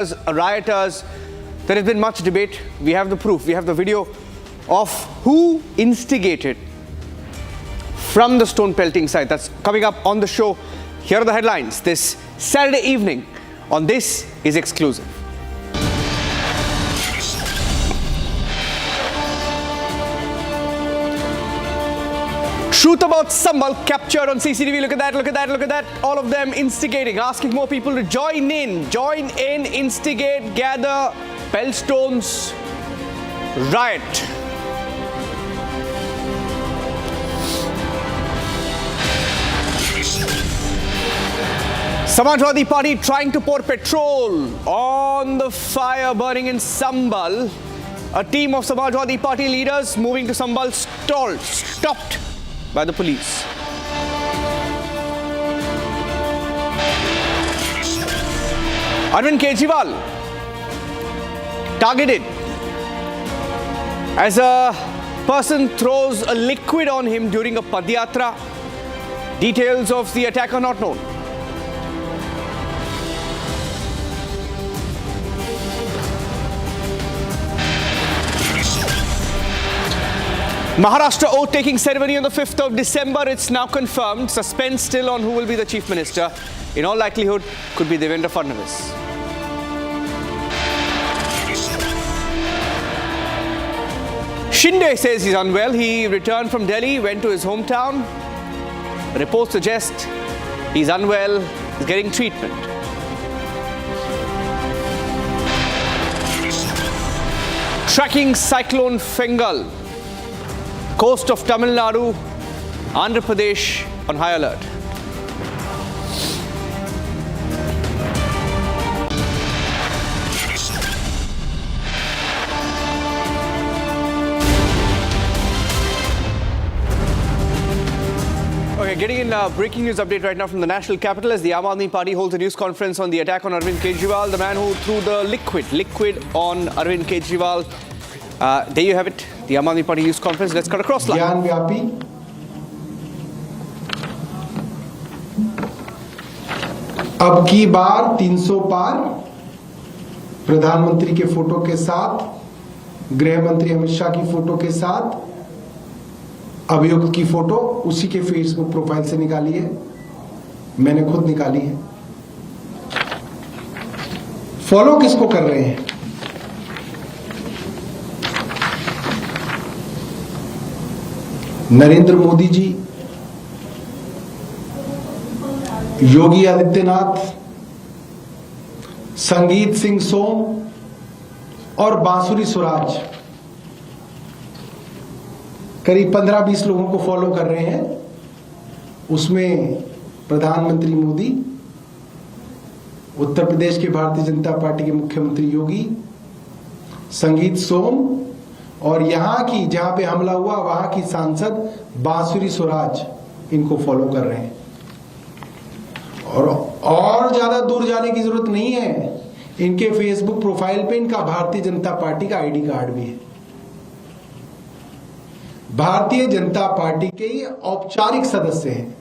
rioters. There has been much debate. We have the proof. We have the video of who instigated from the stone pelting side. That's coming up on the show. Here are the headlines this Saturday evening on This Is Exclusive. Truth about Sambhal captured on CCTV. Look at that, look at that, look at that. All of them instigating, asking more people to join in, instigate, gather, pelt stones, riot. Samajwadi Party trying to pour petrol on the fire burning in Sambhal. A team of Samajwadi Party leaders moving to Sambhal stopped by the police. Arnab Kejriwal targeted as a person throws a liquid on him during a padyatra. Details of the attack are not known. Maharashtra oath-taking ceremony on the 5th of December. It's now confirmed. Suspense still on who will be the Chief Minister. In all likelihood, could be Devendra Fadnavis. Shinde says he's unwell. He returned from Delhi, went to his hometown. Reports suggest he's unwell, he's getting treatment. Tracking Cyclone Fengal. Coast of Tamil Nadu, Andhra Pradesh on high alert. Okay, getting in breaking news update right now from the national capital as the Aam Aadmi Party holds a news conference on the attack on Arvind Kejriwal, the man who threw the liquid on Arvind Kejriwal. There you have it, the Aam Aadmi Party News Conference. Let's cut across line. ज्ञान व्यापी अब की बार 300 पार प्रधानमंत्री के photo के साथ, गृह मंत्री अमित शाह की फोटो के साथ, अभियुक्त की फोटो उसी के फेसबुक प्रोफाइल से निकाली है। मैंने खुद निकाली है। फॉलो किसको कर रहे हैं? नरेंद्र मोदी जी, योगी आदित्यनाथ, संगीत सिंह सोम और बांसुरी स्वराज, करीब 15-20 लोगों को फॉलो कर रहे हैं। उसमें प्रधानमंत्री मोदी, उत्तर प्रदेश के भारतीय जनता पार्टी के मुख्यमंत्री योगी, संगीत सोम और यहां की जहां पे हमला हुआ वहां की सांसद बांसुरी स्वराज इनको फॉलो कर रहे हैं। और ज्यादा दूर जाने की जरूरत नहीं है। इनके फेसबुक प्रोफाइल पे इनका भारतीय जनता पार्टी का आईडी कार्ड भी है। भारतीय जनता पार्टी के ये औपचारिक सदस्य हैं।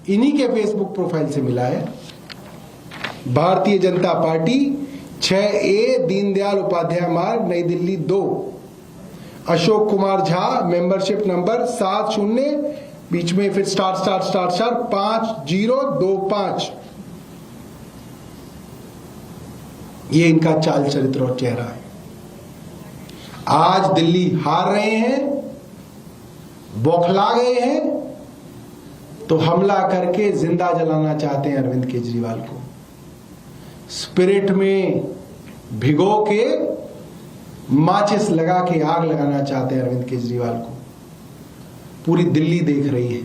इन्हीं के फेसबुक प्रोफाइल से मिला है। भारतीय जनता पार्टी 6A दीनदयाल उपाध्याय मार्ग, नई दिल्ली 2, अशोक कुमार झा, मेंबरशिप नंबर 70 बीच में फिर *** 5025। ये इनका चाल चरित्र और चेहरा है। आज दिल्ली हार रहे हैं, बौखला गए हैं, तो हमला करके जिंदा जलाना चाहते हैं अरविंद केजरीवाल को। स्पिरिट में भिगो के माचिस लगा के आग लगाना चाहते हैं अरविंद केजरीवाल को। पूरी दिल्ली देख रही है।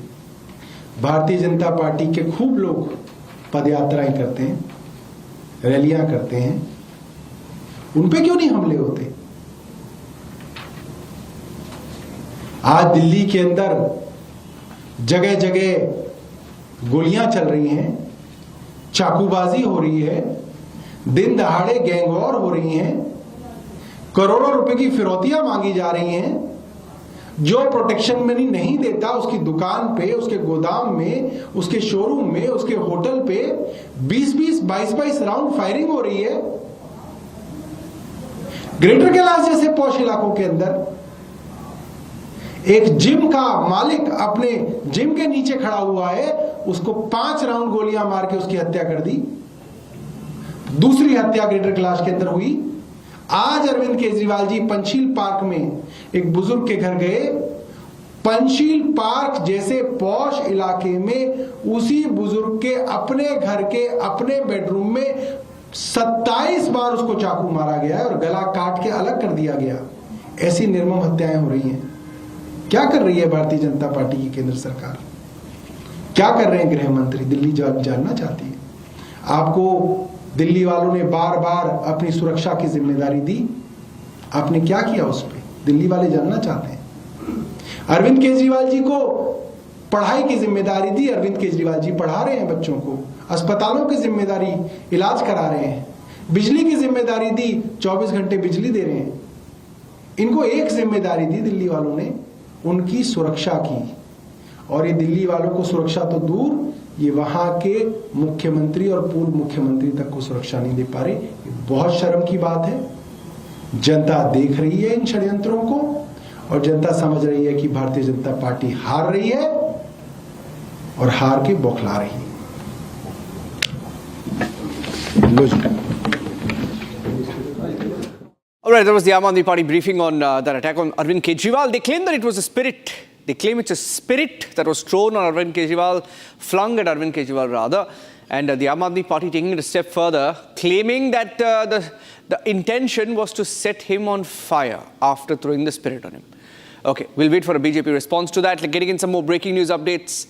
भारतीय जनता पार्टी के खूब लोग पदयात्राएं करते हैं, रैलियां करते हैं। उन पे क्यों नहीं हमले होते? आज दिल्ली के अंदर जगह जगह गोलियां चल रही हैं, चाकूबाजी हो रही है, दिन दहाड़े गैंग वॉर हो रही हैं, करोड़ों रुपए की फिरौतियां मांगी जा रही हैं। जो प्रोटेक्शन मनी नहीं देता, उसकी दुकान पे, उसके गोदाम में, उसके शोरूम में, उसके होटल पे 20-20, 22-22 राउंड फायरिंग हो रही है। ग्रेटर कैलाश जैसे पॉश इलाकों के अंदर एक जिम का मालिक अपने जिम के नीचे खड़ा हुआ है, उसको 5 राउंड गोलियां मार के उसकी हत्या कर दी। दूसरी हत्या ग्रेटर कैलाश के अंदर हुई। आज अरविंद केजरीवाल जी पंचशील पार्क में एक बुजुर्ग के घर गए। पंचशील पार्क जैसे पॉश इलाके में उसी बुजुर्ग के अपने घर के अपने बेडरूम में 27 बार उसको चाकू मारा गया और गला काट के अलग कर दिया गया। ऐसी निर्मम हत्याएं हो रही हैं। क्या कर रही है भारतीय जनता पार्टी की केंद्र सरकार? क्या कर रहे हैं गृह मंत्री? दिल्ली जानना चाहती है। आपको दिल्ली वालों ने बार बार अपनी सुरक्षा की जिम्मेदारी दी, आपने क्या किया उस पर? दिल्ली वाले जानना चाहते हैं। अरविंद केजरीवाल जी को पढ़ाई की जिम्मेदारी दी, अरविंद केजरीवाल जी पढ़ा रहे हैं बच्चों को। अस्पतालों की जिम्मेदारी, इलाज करा रहे हैं। बिजली की जिम्मेदारी दी, 24 घंटे बिजली दे रहे हैं। इनको एक जिम्मेदारी दी दिल्ली वालों ने, उनकी सुरक्षा की। और ये दिल्ली वालों को सुरक्षा तो दूर, ये वहां के मुख्यमंत्री और पूर्व मुख्यमंत्री तक को सुरक्षा नहीं दे पा रहे। ये बहुत शर्म की बात है। जनता देख रही है इन षड्यंत्रों को और जनता समझ रही है कि भारतीय जनता पार्टी हार रही है और हार के बौखला रही है। All right, that was the Aam Aadmi Party briefing on that attack on Arvind Kejriwal. They claim that it was a spirit. They claim it's a spirit that was thrown on Arvind Kejriwal, flung at Arvind Kejriwal rather. And the Aam Aadmi Party taking it a step further, claiming that the intention was to set him on fire after throwing the spirit on him. Okay, we'll wait for a BJP response to that. Like getting in some more breaking news updates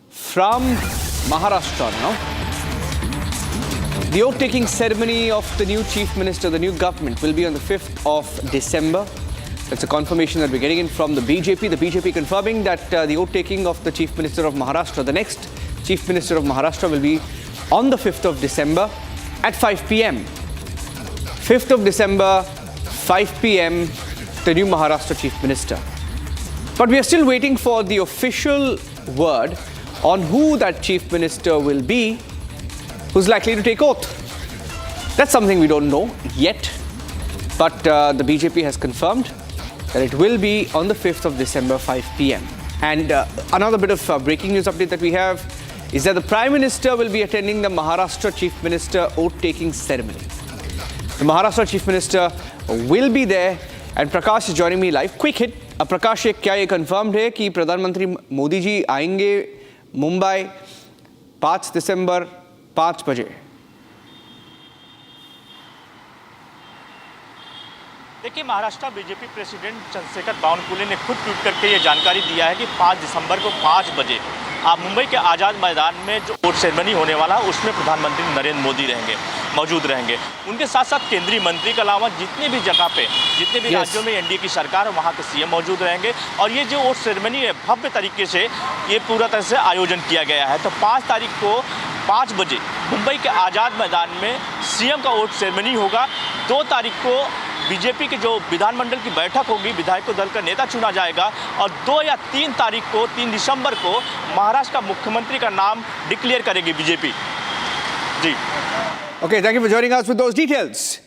from Maharashtra now. The oath-taking ceremony of the new Chief Minister, the new government, will be on the 5th of December. That's a confirmation that we're getting in from the BJP. The BJP confirming that the oath-taking of the Chief Minister of Maharashtra, the next Chief Minister of Maharashtra, will be on the 5th of December at 5 p.m. 5th of December, 5 p.m., the new Maharashtra Chief Minister. But we are still waiting for the official word on who that Chief Minister will be, who's likely to take oath. That's something we don't know yet, but the BJP has confirmed that it will be on the 5th of December, 5 p.m. And another bit of breaking news update that we have is that the Prime Minister will be attending the Maharashtra Chief Minister oath-taking ceremony. The Maharashtra Chief Minister will be there, and Prakash is joining me live. Quick hit. Prakash, क्या ये confirmed है कि प्रधानमंत्री मोदी जी आएंगे मुंबई 5 दिसंबर 5 बजे? देखिए, Maharashtra BJP president Chandrashekhar Bawankule ने खुद ट्वीट करके ये जानकारी दिया है कि 5 दिसंबर को 5 बजे मुंबई के आज़ाद मैदान में जो वोट सेरेमनी होने वाला है उसमें प्रधानमंत्री नरेंद्र मोदी मौजूद रहेंगे। उनके साथ साथ केंद्रीय मंत्री के अलावा जितने भी जगह पे, जितने भी राज्यों में एनडीए की सरकार है, वहाँ के सीएम मौजूद रहेंगे। और ये जो वोट सेरेमनी है, भव्य तरीके से ये पूरा तरह से आयोजन किया गया है। तो 5 तारीख को 5 बजे मुंबई के आज़ाद मैदान में सीएम का वोट सेरेमनी होगा। 2 तारीख को बीजेपी की जो विधानमंडल की बैठक होगी, विधायकों दल का नेता चुना जाएगा। और 2 या 3 तारीख को, 3 दिसंबर को महाराष्ट्र का मुख्यमंत्री का नाम डिक्लेयर करेगी बीजेपी। जी। Okay, thank you for joining us with those details.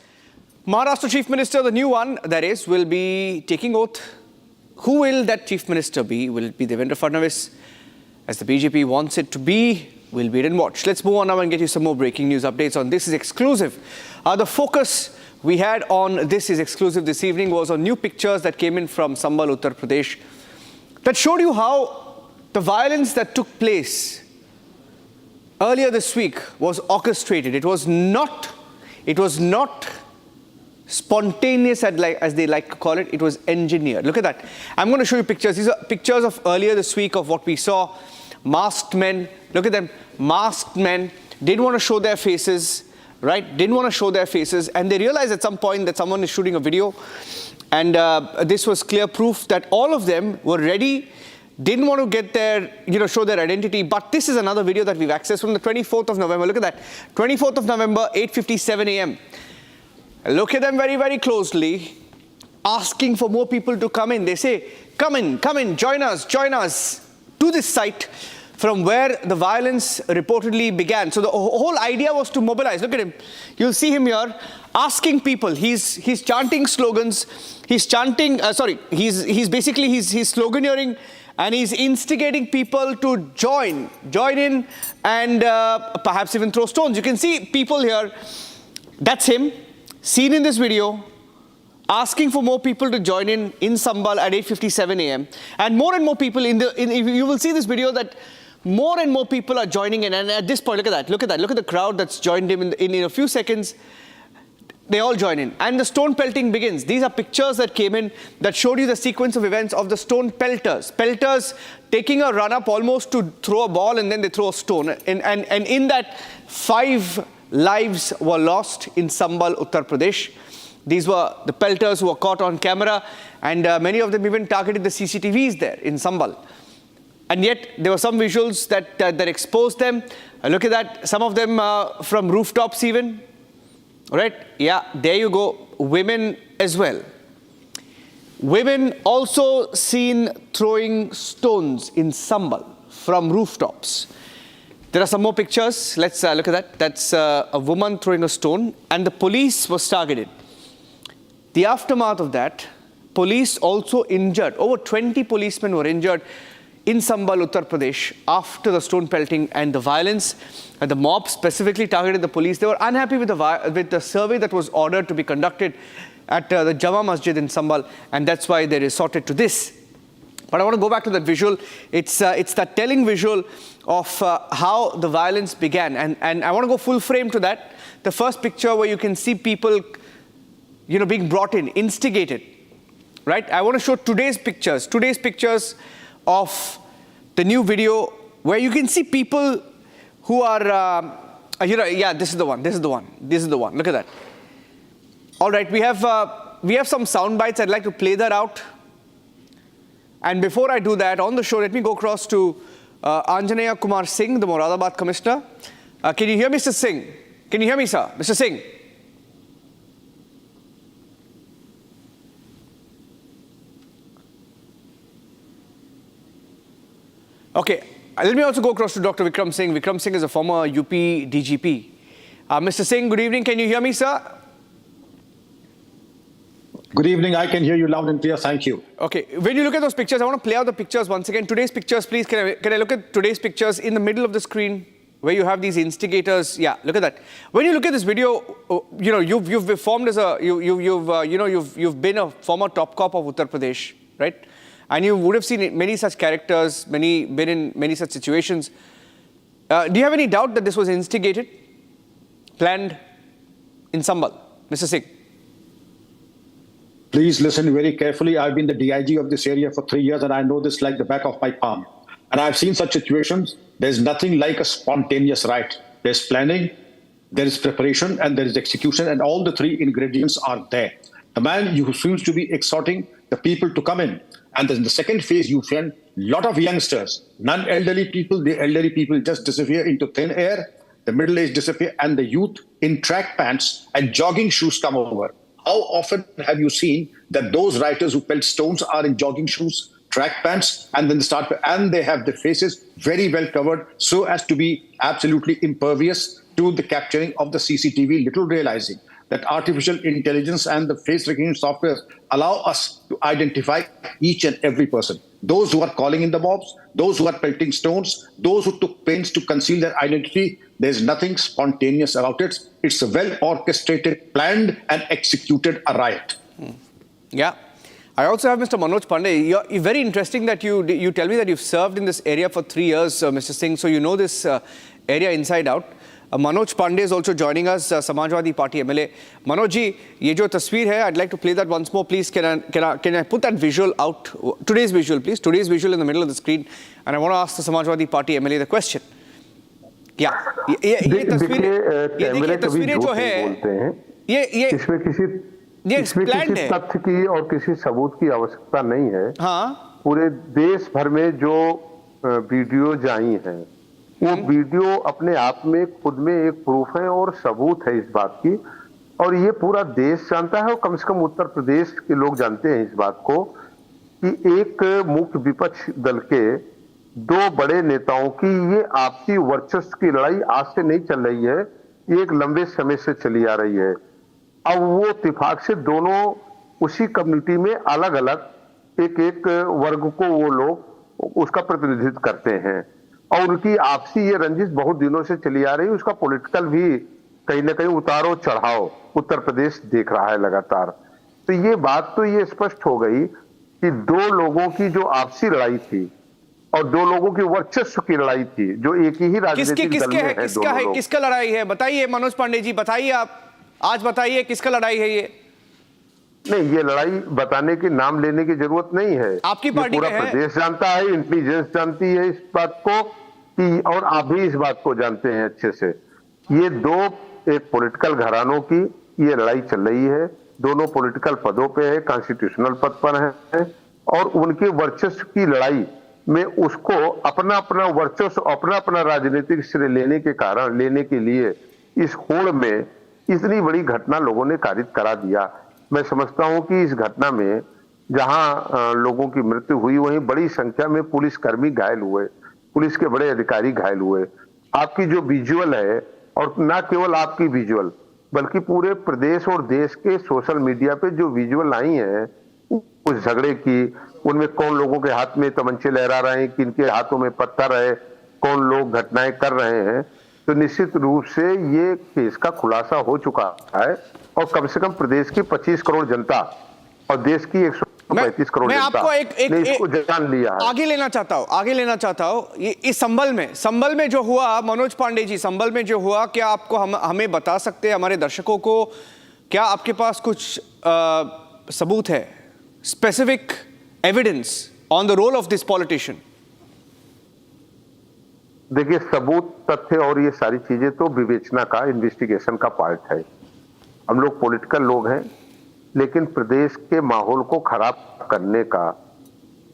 Maharashtra Chief Minister, the new one, that is, will be taking oath. Who will that Chief Minister be? Will it be Devendra Fadnavis, as the BJP wants it to be? We'll wait and watch. Let's move on now and get you some more breaking news updates on This Is Exclusive. The focus we had on This Is Exclusive this evening was on new pictures that came in from Sambhal, Uttar Pradesh, that showed you how the violence that took place earlier this week was orchestrated. It was not spontaneous, as they like to call it. It was engineered. Look at that. I'm going to show you pictures. These are pictures of earlier this week of what we saw. Masked men. Look at them. Masked men. Didn't want to show their faces. Right? Didn't want to show their faces. And they realized at some point that someone is shooting a video. And this was clear proof that all of them were ready. Didn't want to get their, show their identity. But this is another video that we've accessed from the 24th of November. Look at that. 24th of November, 8:57 a.m. Look at them very, very closely, asking for more people to come in. They say come in, join us to this site from where the violence reportedly began. So the whole idea was to mobilize. Look at him. You'll see him here asking people. He's chanting slogans. He's chanting, he's basically sloganeering, and he's instigating people to join in and perhaps even throw stones. You can see people here. That's him, seen in this video, asking for more people to join in Sambhal at 8:57 a.m. And more people you will see this video that more and more people are joining in. And at this point, look at that. Look at the crowd that's joined him in a few seconds. They all join in. And the stone pelting begins. These are pictures that came in that showed you the sequence of events of the stone pelters. Pelters taking a run up almost to throw a ball, and then they throw a stone. And in that, 5 lives were lost in Sambhal, Uttar Pradesh. These were the pelters who were caught on camera, and many of them even targeted the CCTVs there in Sambhal. And yet, there were some visuals that exposed them. Look at that. Some of them from rooftops even. Right? Yeah, there you go. Women as well. Women also seen throwing stones in Sambhal from rooftops. There are some more pictures. Let's look at that. That's a woman throwing a stone, and the police was targeted. The aftermath of that, police also injured. Over 20 policemen were injured in Sambhal, Uttar Pradesh, after the stone pelting and the violence. And the mob specifically targeted the police. They were unhappy with the survey that was ordered to be conducted at the Jama Masjid in Sambhal, and that's why they resorted to this. But I want to go back to that visual. It's that telling visual of how the violence began. And I want to go full frame to that. The first picture where you can see people being brought in, instigated, right? I want to show today's pictures of the new video where you can see people who are, this is the one. Look at that. All right, we have some sound bites. I'd like to play that out. And before I do that, on the show, let me go across to Anjaneya Kumar Singh, the Moradabad Commissioner. Can you hear Mr. Singh? Can you hear me, sir? Mr. Singh? Okay, let me also go across to Dr. Vikram Singh. Vikram Singh is a former UP DGP. Mr. Singh, good evening. Can you hear me, sir? Good evening. I can hear you loud and clear. Thank you. Okay. When you look at those pictures, I want to play out the pictures once again. Today's pictures, please. Can I look at today's pictures in the middle of the screen where you have these instigators? Yeah, look at that. When you look at this video, you've formed as you've been a former top cop of Uttar Pradesh, right? And you would have seen many such characters, been in many such situations. Do you have any doubt that this was instigated, planned in Sambhal? Mr. Singh? Please listen very carefully. I've been the DIG of this area for 3 years, and I know this like the back of my palm. And I've seen such situations. There's nothing like a spontaneous riot. There's planning, there is preparation, and there is execution, and all the 3 ingredients are there. The man who seems to be exhorting the people to come in. And then the second phase, you find a lot of youngsters, non-elderly people. The elderly people just disappear into thin air. The middle-aged disappear, and the youth in track pants and jogging shoes come over. How often have you seen that those rioters who pelt stones are in jogging shoes, track pants, and then they have their faces very well covered so as to be absolutely impervious to the capturing of the CCTV, little realizing that artificial intelligence and the face recognition software allow us to identify each and every person. Those who are calling in the mobs, those who are pelting stones, those who took pains to conceal their identity. There's nothing spontaneous about it. It's a well-orchestrated, planned, and executed riot. Yeah. I also have Mr. Manoj Pandey. You're very interesting that you tell me that you've served in this area for 3 years, Mr. Singh, so you know this area inside out. Manoj Pandey is also joining us, Samajwadi Party MLA. Manoj ji, ye jo tasveer hai, I'd like to play that once more, please. Can I put that visual out? Today's visual, please. Today's visual in the middle of the screen. And I want to ask the Samajwadi Party MLA the question. Yeah. ये तस्वीरें जो है ये किसी तथ्य की और किसी सबूत की आवश्यकता नहीं है। हाँ। पूरे देश भर में जो वीडियो जाई हैं, वो वीडियो अपने आप में खुद में एक प्रूफ है और सबूत है इस बात की, और ये पूरा देश जानता है और कम से कम उत्तर प्रदेश के लोग जानते हैं इस बात को कि एक मुख्य विपक्ष दल के दो बड़े नेताओं की ये आपसी वर्चस्व की लड़ाई आज से नहीं चल रही है, ये एक लंबे समय से चली आ रही है। अब वो इत्तेफाक से दोनों उसी कम्युनिटी में अलग अलग एक एक वर्ग को वो लोग उसका प्रतिनिधित्व करते हैं और उनकी आपसी ये रंजिश बहुत दिनों से चली आ रही है। उसका पॉलिटिकल भी कहीं ना कहीं उतारो चढ़ाव उत्तर प्रदेश देख रहा है लगातार। तो ये बात तो ये स्पष्ट हो गई कि दो लोगों की जो आपसी लड़ाई थी और दो लोगों की वर्चस्व की लड़ाई थी, जो एक ही राजनीतिक दल में है, किसका लड़ाई है बताइए मनोज पांडे जी, बताइए आप आज बताइए किसका लड़ाई है ये? नहीं, ये लड़ाई बताने के नाम लेने की जरूरत नहीं है। आपकी पार्टी पूरा प्रदेश जानता है, इंटेलिजेंस जानती है इस बात को कि, और आप भी इस बात को जानते हैं अच्छे से। ये दो एक पॉलिटिकल घरानों की ये लड़ाई चल रही है, दोनों पॉलिटिकल पदों पे है, कॉन्स्टिट्यूशनल पद पर है और उनके वर्चस्व की लड़ाई में उसको अपना अपना वर्चस्व, अपना अपना राजनीतिक श्रेय लेने के लिए इस होड़ में इतनी बड़ी घटना लोगों ने कारित करा दिया। मैं समझता हूं कि इस घटना में जहां लोगों की मृत्यु हुई वहीं बड़ी संख्या में पुलिसकर्मी घायल हुए, पुलिस के बड़े अधिकारी घायल हुए। आपकी जो विजुअल है, और ना केवल आपकी विजुअल बल्कि पूरे प्रदेश और देश के सोशल मीडिया पे जो विजुअल आई है उस झगड़े की, उनमें कौन लोगों के हाथ में तमंचे लहरा रहे हैं, किनके हाथों में पत्थर है, कौन लोग घटनाएं कर रहे हैं, तो निश्चित रूप से ये केस का खुलासा हो चुका है और कम से कम प्रदेश की 25 करोड़ जनता और देश की 135 करोड़ मैं जनता आपको ने इसको जान लिया है। आगे लेना चाहता हूं ये इस संभल में जो हुआ, मनोज पांडे जी, संभल में जो हुआ, क्या आपको हमें बता सकते हैं, हमारे दर्शकों को, क्या आपके पास कुछ सबूत है, specific evidence on the role of this politician? देखिए, सबूत, तथ्य और ये सारी चीजें तो विवेचना का, इन्वेस्टिगेशन का पार्ट है। हम लोग पॉलिटिकल लोग हैं, लेकिन प्रदेश के माहौल को खराब करने का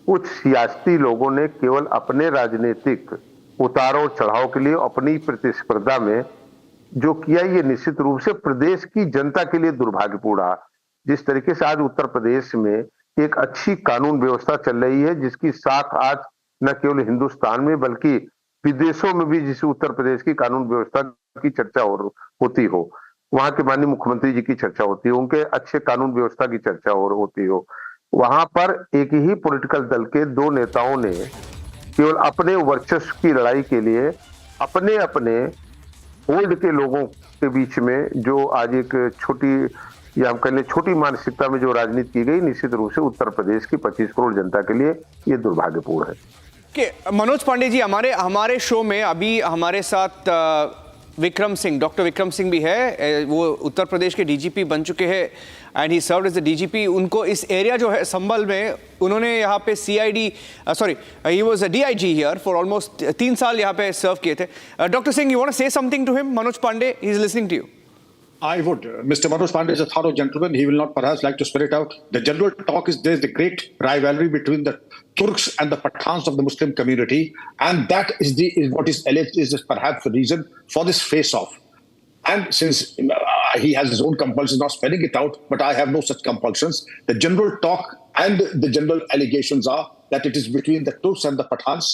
कुछ सियासी लोगों ने केवल अपने राजनीतिक उतार और चढ़ाव के लिए अपनी प्रतिस्पर्धा में जो किया, ये निश्चित रूप से प्रदेश की जनता के लिए दुर्भाग्यपूर्ण है। जिस तरीके से आज उत्तर प्रदेश में एक अच्छी कानून व्यवस्था चल रही है, जिसकी साख आज न केवल हिंदुस्तान में बल्कि विदेशों में भी, जिस उत्तर प्रदेश की कानून व्यवस्था की चर्चा होती हो, वहां के माननीय मुख्यमंत्री जी की चर्चा होती हो, उनके अच्छे कानून व्यवस्था की चर्चा होती हो, वहां पर एक ही पॉलिटिकल दल के दो नेताओं ने केवल अपने वर्चस्व की लड़ाई के लिए अपने अपने होल्ड के लोगों के बीच में जो आज एक छोटी, या हम कह लें छोटी मानसिकता में जो राजनीति की गई, निश्चित रूप से उत्तर प्रदेश की 25 करोड़ जनता के लिए ये दुर्भाग्यपूर्ण है। कि मनोज पांडे जी, हमारे शो में अभी हमारे साथ डॉक्टर विक्रम सिंह भी है। वो उत्तर प्रदेश के डीजीपी बन चुके हैं and he served as the DGP. उनको इस एरिया जो है संभल में, उन्होंने यहाँ पे ही was a DIG here for almost 3 साल यहाँ पे सर्व किए थे। Doctor Singh, you want to say something to him? Manoj Pandey, he is listening to you. I would. Mr. Manoj Pandey is a thorough gentleman. He will not perhaps like to spell it out. The general talk is there's the great rivalry between the Turks and the Pathans of the Muslim community, and that is what is alleged is perhaps the reason for this face-off. And since he has his own compulsions, not spelling it out, but I have no such compulsions. The general talk and the general allegations are that it is between the Turks and the Pathans,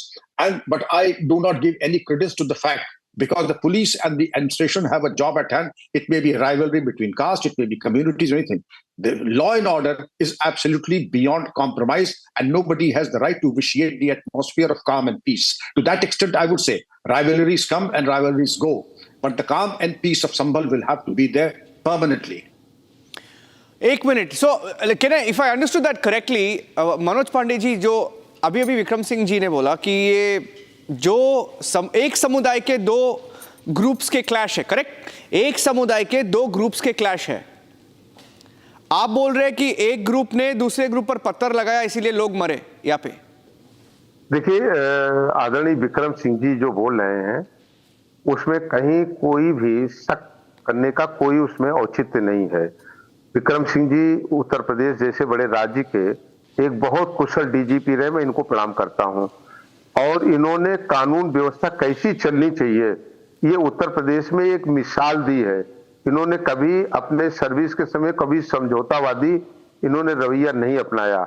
but I do not give any credence to the fact, because the police and the administration have a job at hand. It may be a rivalry between castes, it may be communities, or anything. The law and order is absolutely beyond compromise, and nobody has the right to vitiate the atmosphere of calm and peace. To that extent, I would say rivalries come and rivalries go, but the calm and peace of Sambhal will have to be there permanently. एक minute, so if I understood that correctly, Manoj Pandey ji, जो अभी विक्रम सिंह जी ने बोला कि ये जो एक समुदाय के दो ग्रुप्स के क्लैश है, करेक्ट? एक समुदाय के दो ग्रुप्स के क्लैश है। आप बोल रहे हैं कि एक ग्रुप ने दूसरे ग्रुप पर पत्थर लगाया इसीलिए लोग मरे यहाँ पे। देखिए, आदरणीय विक्रम सिंह जी जो बोल रहे हैं उसमें कहीं कोई भी शक करने का कोई उसमें औचित्य नहीं है। विक्रम सिंह जी उत्तर प्रदेश जैसे बड़े राज्य के एक बहुत कुशल डीजीपी रहे, मैं इनको प्रणाम करता हूं। और इन्होंने कानून व्यवस्था कैसी चलनी चाहिए ये उत्तर प्रदेश में एक मिसाल दी है। इन्होंने कभी अपने सर्विस के समय कभी समझौतावादी इन्होंने रवैया नहीं अपनाया।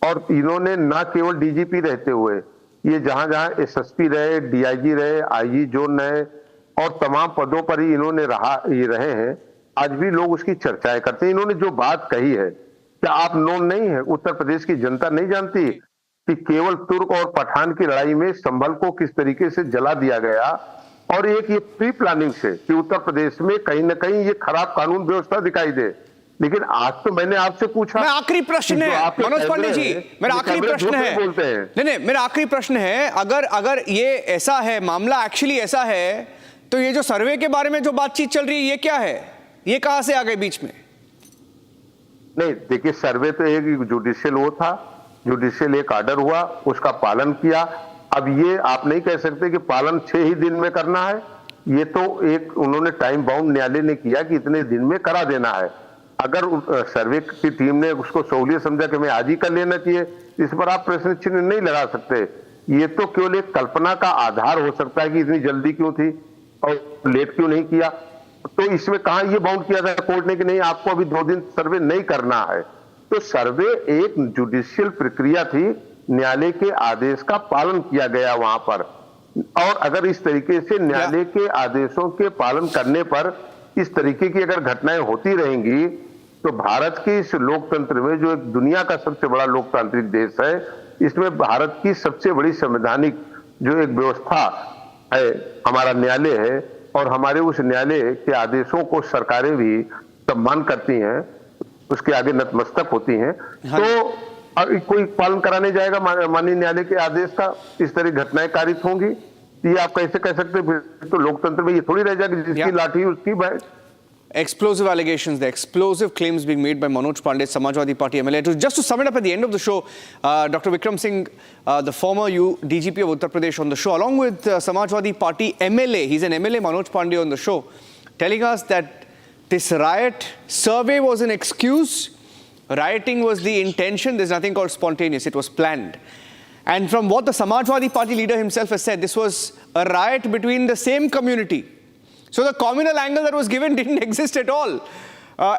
और इन्होंने ना केवल डीजीपी रहते हुए, ये जहां जहां एसएसपी रहे, डीआईजी रहे, आईजी जोन रहे और तमाम पदों पर ही इन्होंने रहे हैं, आज भी लोग उसकी चर्चाएं करते हैं। इन्होंने जो बात कही है, क्या आप नोन नहीं है? उत्तर प्रदेश की जनता नहीं जानती कि केवल तुर्क और पठान की लड़ाई में संभल को किस तरीके से जला दिया गया, और एक ये प्री प्लानिंग से कि उत्तर प्रदेश में कहीं ना कहीं ये खराब कानून व्यवस्था दिखाई दे। लेकिन आज तो मैंने आपसे पूछा, मैं आखिरी प्रश्न है मनोज पांडे जी, मेरा आखिरी प्रश्न है, बोलते हैं नहीं मेरा आखिरी प्रश्न है, अगर ये ऐसा है, मामला एक्चुअली ऐसा है, तो ये जो सर्वे के बारे में जो बातचीत चल रही है, ये क्या है? ये कहां से आ गए बीच में? नहीं देखिए, सर्वे तो एक जुडिशियल वो था, जुडिशियल एक ऑर्डर हुआ, उसका पालन किया। अब ये आप नहीं कह सकते कि पालन 6 ही दिन में करना है। ये तो एक उन्होंने टाइम बाउंड न्यायालय ने किया कि इतने दिन में करा देना है। अगर सर्वे की टीम ने उसको सहूलियत समझा कि मैं आज ही कर लेना चाहिए, इस पर आप प्रश्न चिन्ह नहीं लगा सकते। ये तो केवल एक कल्पना का आधार हो सकता है कि इतनी जल्दी क्यों थी और लेट क्यों नहीं किया। तो इसमें कहां ये बाउंड किया था कोर्ट ने कि नहीं आपको अभी 2 दिन सर्वे नहीं करना है। तो सर्वे एक जुडिशियल प्रक्रिया थी, न्यायालय के आदेश का पालन किया गया वहां पर। और अगर इस तरीके से न्यायालय के आदेशों के पालन करने पर इस तरीके की अगर घटनाएं होती रहेंगी, तो भारत के इस लोकतंत्र में, जो एक दुनिया का सबसे बड़ा लोकतांत्रिक देश है, इसमें भारत की सबसे बड़ी संवैधानिक जो एक व्यवस्था है, हमारा न्यायालय है, और हमारे उस न्यायालय के आदेशों को सरकारें भी सम्मान करती हैं, उसके आगे नतमस्तक होती हैं। तो कोई पालन कराने जाएगा माननीय न्यायालय के आदेश का, इस तरह घटनाएं कारित होंगी, ये आप कैसे कह सकते हैं? तो लोकतंत्र में ये थोड़ी रह जाएगी जिसकी लाठी उसकी बैठ। Explosive allegations, the explosive claims being made by Manoj Pandey, Samajwadi Party MLA. Just to sum it up at the end of the show, Dr. Vikram Singh, the former DGP of Uttar Pradesh on the show, along with Samajwadi Party MLA, he's an MLA, Manoj Pandey on the show, telling us that this riot survey was an excuse, rioting was the intention, there's nothing called spontaneous, it was planned. And from what the Samajwadi Party leader himself has said, this was a riot between the same community. So the communal angle that was given didn't exist at all.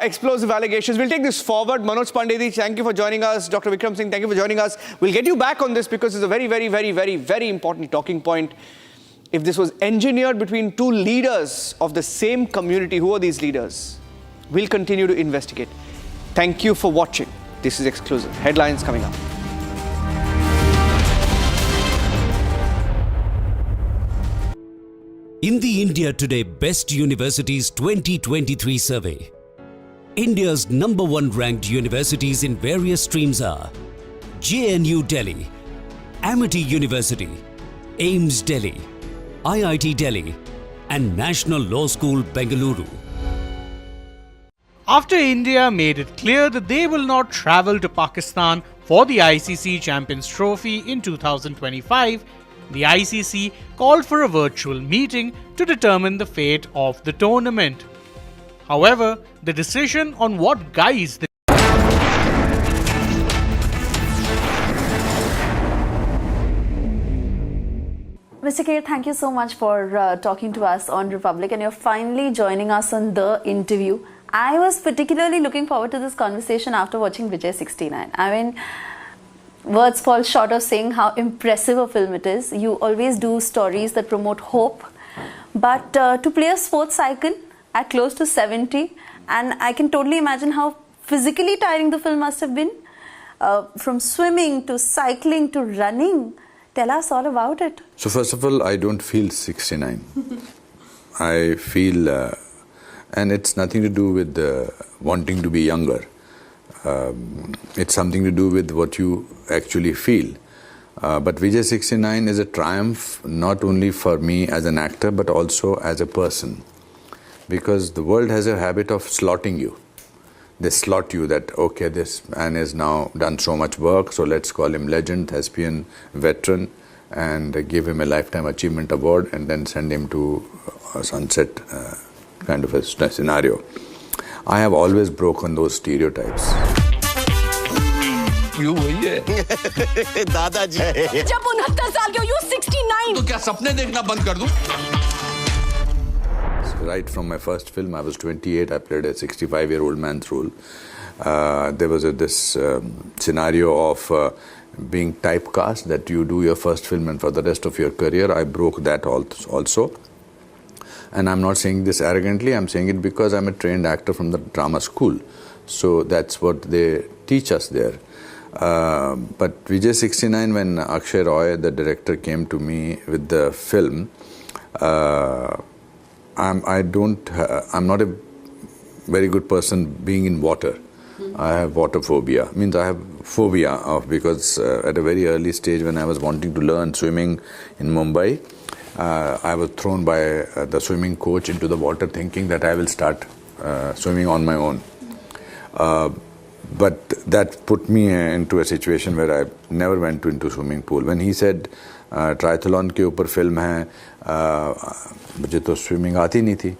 Explosive allegations. We'll take this forward. Manoj Pandey, thank you for joining us. Dr. Vikram Singh, thank you for joining us. We'll get you back on this because it's a very, very, very, very, very important talking point. If this was engineered between two leaders of the same community, who are these leaders? We'll continue to investigate. Thank you for watching. This is Exclusive. Headlines coming up. In the India Today Best Universities 2023 survey, India's #1 ranked universities in various streams are JNU Delhi, Amity University, AIIMS Delhi, IIT Delhi, and National Law School Bengaluru. After India made it clear that they will not travel to Pakistan for the ICC Champions Trophy in 2025, the ICC called for a virtual meeting to determine the fate of the tournament. However, the decision on what guise the Mr. Kher, thank you so much for talking to us on Republic, and you're finally joining us on the interview. I was particularly looking forward to this conversation after watching Vijay 69. I mean, words fall short of saying how impressive a film it is. You always do stories that promote hope, but to play a sports icon at close to 70, and I can totally imagine how physically tiring the film must have been, from swimming to cycling to running. Tell us all about it. So first of all, I don't feel 69. I feel, and it's nothing to do with wanting to be younger. It's something to do with what you actually feel. But Vijay 69 is a triumph not only for me as an actor but also as a person, because the world has a habit of slotting you. They slot you that, okay, this man has now done so much work, so let's call him legend, thespian, veteran, and give him a Lifetime Achievement Award and then send him to a sunset kind of a scenario. I have always broken those stereotypes. You वही है दादाजी जब 69 साल के हो, you 69 तो क्या सपने देखना बंद कर दूं? Right from my first film, I was 28, I played a 65-year-old man's role. There was this scenario of being typecast, that you do your first film and for the rest of your career. I broke that also. And I'm not saying this arrogantly, I'm saying it because I'm a trained actor from the drama school. So that's what they teach us there. But Vijay 69, when Akshay Roy, the director, came to me with the film, I'm not a very good person being in water. I have water phobia. Means I have phobia of, because at a very early stage when I was wanting to learn swimming in Mumbai, I was thrown by the swimming coach into the water thinking that I will start swimming on my own. But that put me into a situation where I never went into swimming pool. When he said triathlon के ऊपर film है, मुझे तो swimming आती नहीं थी,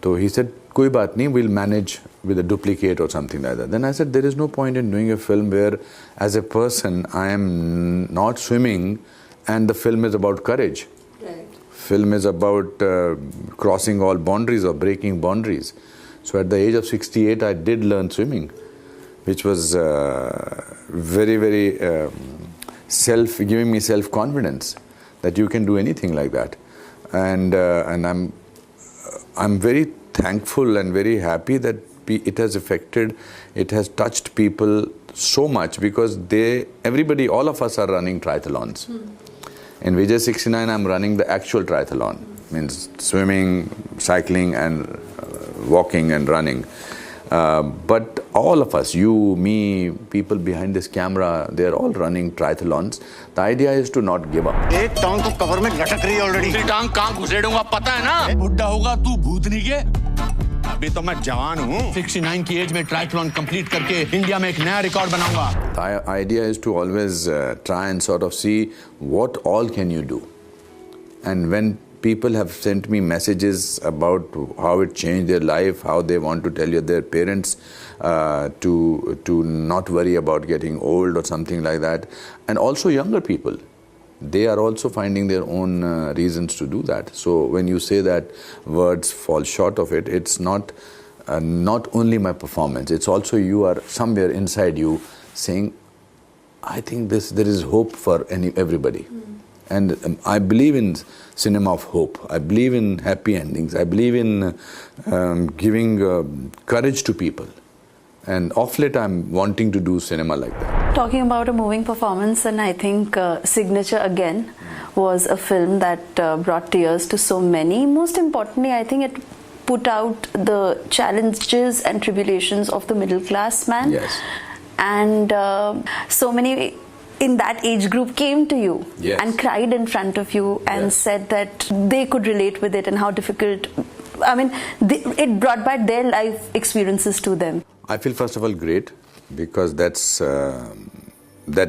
तो he said कोई बात नहीं, we'll manage with a duplicate or something like that. Then I said there is no point in doing a film where as a person I am not swimming and the film is about courage. Right. Film is about crossing all boundaries or breaking boundaries. So at the age of 68 I did learn swimming, which was very, very giving me self-confidence that you can do anything like that. And I'm very thankful and very happy that it has touched people so much, because everybody, all of us are running triathlons. In Vijay 69, I'm running the actual triathlon, means swimming, cycling and walking and running. But all of us, you, me, people behind this camera, they're all running triathlons. The idea is to not give up. एक टांग तो cover में लटक रही है already. दूसरी टांग कहाँ घुसेड़ूंगा पता है ना? बुढ़ा होगा तू भूतनी के? अभी तो मैं जवान हूँ। 69 की एज में ट्रायथलॉन कंप्लीट करके इंडिया में एक नया रिकॉर्ड बनाऊंगा। The idea is to always try and sort of see what all can you do. And when people have sent me messages about how it changed their life, how they want to tell their parents to not worry about getting old or something like that. And also younger people, they are also finding their own reasons to do that. So when you say that words fall short of it, it's not only my performance, it's also you are somewhere inside you saying, I think there is hope for everybody. And I believe in cinema of hope. I believe in happy endings. I believe in giving courage to people. And off late, I'm wanting to do cinema like that. Talking about a moving performance, and I think Signature again was a film that brought tears to so many. Most importantly, I think it put out the challenges and tribulations of the middle class man. Yes. And so many in that age group came to you and cried in front of you and said that they could relate with it and how difficult, I mean, it brought back their life experiences to them. I feel first of all great, because that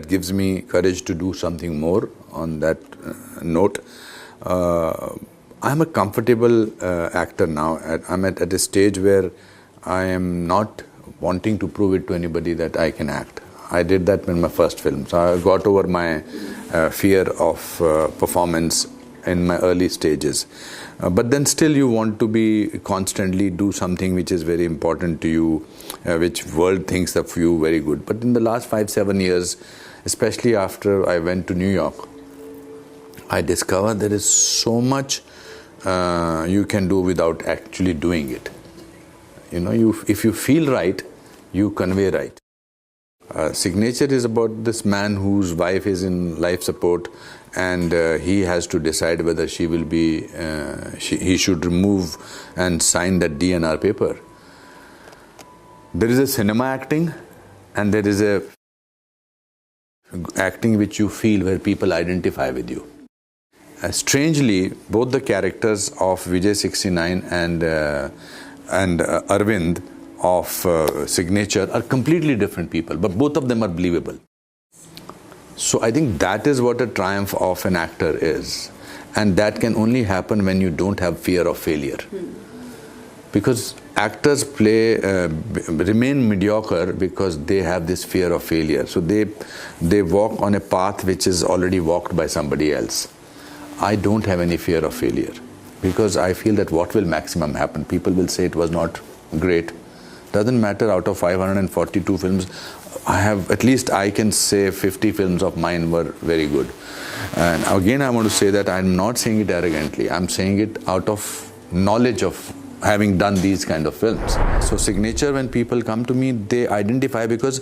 gives me courage to do something more on that note. I'm a comfortable actor now. I'm at a stage where I am not wanting to prove it to anybody that I can act. I did that in my first film. So I got over my fear of performance in my early stages. But then still you want to be constantly do something which is very important to you, which world thinks of you very good. But in the last 5-7 years, especially after I went to New York, I discovered there is so much you can do without actually doing it. You know, if you feel right, you convey right. Signature is about this man whose wife is in life support, and he has to decide whether she will be, he should remove and sign that DNR paper. There is a cinema acting, and there is a acting which you feel where people identify with you. Strangely, both the characters of Vijay 69 and Arvind of Signature are completely different people, but both of them are believable. So I think that is what a triumph of an actor is, and that can only happen when you don't have fear of failure. Because actors remain mediocre because they have this fear of failure. So they walk on a path which is already walked by somebody else. I don't have any fear of failure, because I feel that what will maximum happen? People will say it was not great. Doesn't matter, out of 542 films, I can say 50 films of mine were very good. And again, I want to say that I'm not saying it arrogantly. I'm saying it out of knowledge of having done these kind of films. So signature, when people come to me, they identify, because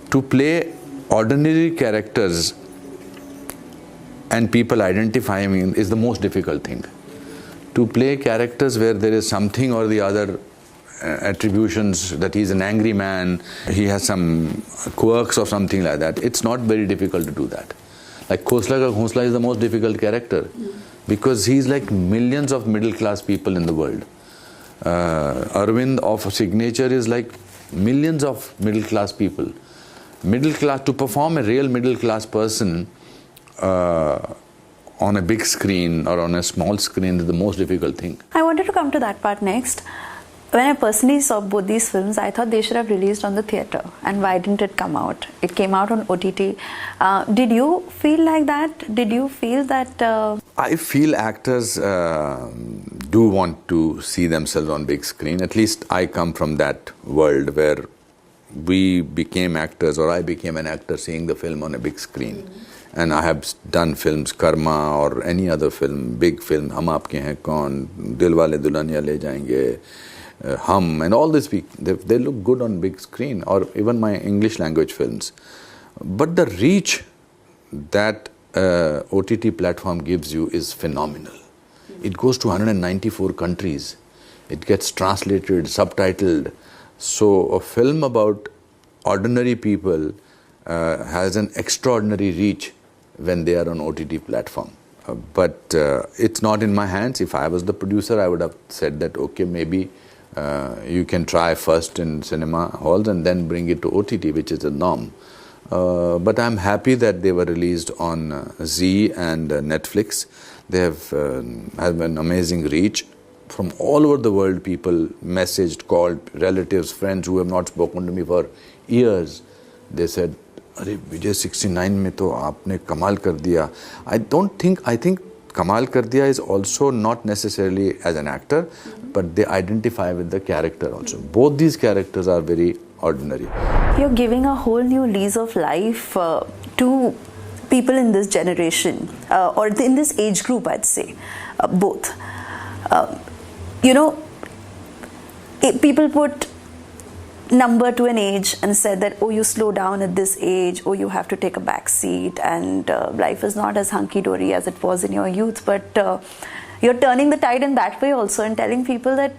to play ordinary characters and people identify me is the most difficult thing. To play characters where there is something or the other attributions, that he's an angry man, he has some quirks or something like that, it's not very difficult to do that. Like Khosla Ka Ghonsla is the most difficult character, because he's like millions of middle class people in the world. Arvind of Signature is like millions of middle class people. Middle class, to perform a real middle class person on a big screen or on a small screen is the most difficult thing. I wanted to come to that part next. When I personally saw both these films, I thought they should have released on the theatre. And why didn't it come out? It came out on OTT. Did you feel like that? Did you feel that... I feel actors do want to see themselves on big screen. At least I come from that world where we became actors, or I became an actor seeing the film on a big screen. And I have done films, Karma or any other film, big film, Hum Aapke Hain Kaun, Dilwale Dulhaniya Le Jayenge, Hum, and all this, they look good on big screen, or even my English language films. But the reach that OTT platform gives you is phenomenal. It goes to 194 countries. It gets translated, subtitled. So a film about ordinary people has an extraordinary reach when they are on OTT platform. But it's not in my hands. If I was the producer, I would have said that, okay, maybe you can try first in cinema halls and then bring it to OTT, which is the norm. But I'm happy that they were released on Zee and Netflix. They have an amazing reach. From all over the world, people messaged, called, relatives, friends who have not spoken to me for years. They said, "Arey, Vijay 69 mein to aapne kamal kar diya." I think Kamal Kar Diya is also not necessarily as an actor, but they identify with the character also. Both these characters are very ordinary. You're giving a whole new lease of life to people in this generation, or in this age group, I'd say, both. People put number to an age and said that, oh, you slow down at this age, or you have to take a back seat, and life is not as hunky-dory as it was in your youth. But you're turning the tide in that way also, and telling people that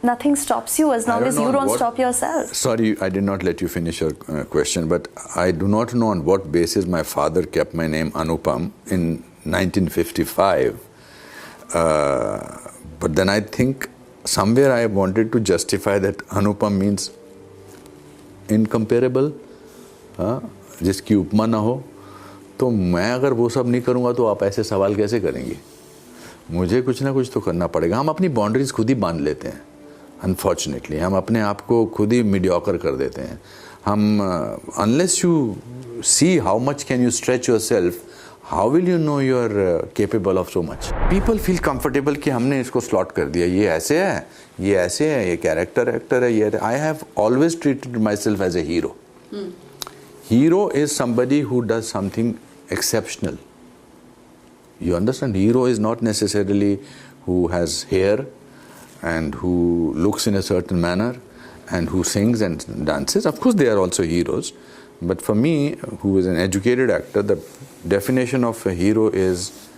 nothing stops you as long as you don't stop yourself. Sorry, I did not let you finish your question, but I do not know on what basis my father kept my name Anupam in 1955. But then I think somewhere I wanted to justify that Anupam means incomparable, जिसकी उपमा ना हो. तो मैं अगर वो सब नहीं करूँगा तो आप ऐसे सवाल कैसे करेंगे? मुझे कुछ ना कुछ तो करना पड़ेगा. हम अपनी बाउंड्रीज खुद ही बांध लेते हैं. अनफॉर्चुनेटली हम अपने आप को खुद ही मीडियोकर कर देते हैं. हम unless you see how much can you stretch yourself, how will you know you are capable of so much? People feel comfortable कि हमने इसको slot कर दिया. ये ऐसे है, ये ऐसे है, ये character actor है, ये. I have always treated myself as a hero. Hero is somebody who does something exceptional. You understand? Hero is not necessarily who has hair and who looks in a certain manner and who sings and dances. Of course, they are also heroes. But for me, who is an educated actor, the definition of a hero is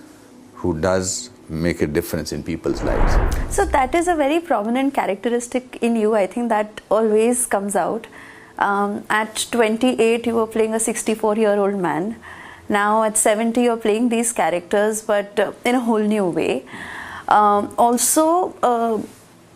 who does make a difference in people's lives. So that is a very prominent characteristic in you. I think that always comes out. At 28, you were playing a 64-year-old man. Now at 70, you're playing these characters, but in a whole new way. Also,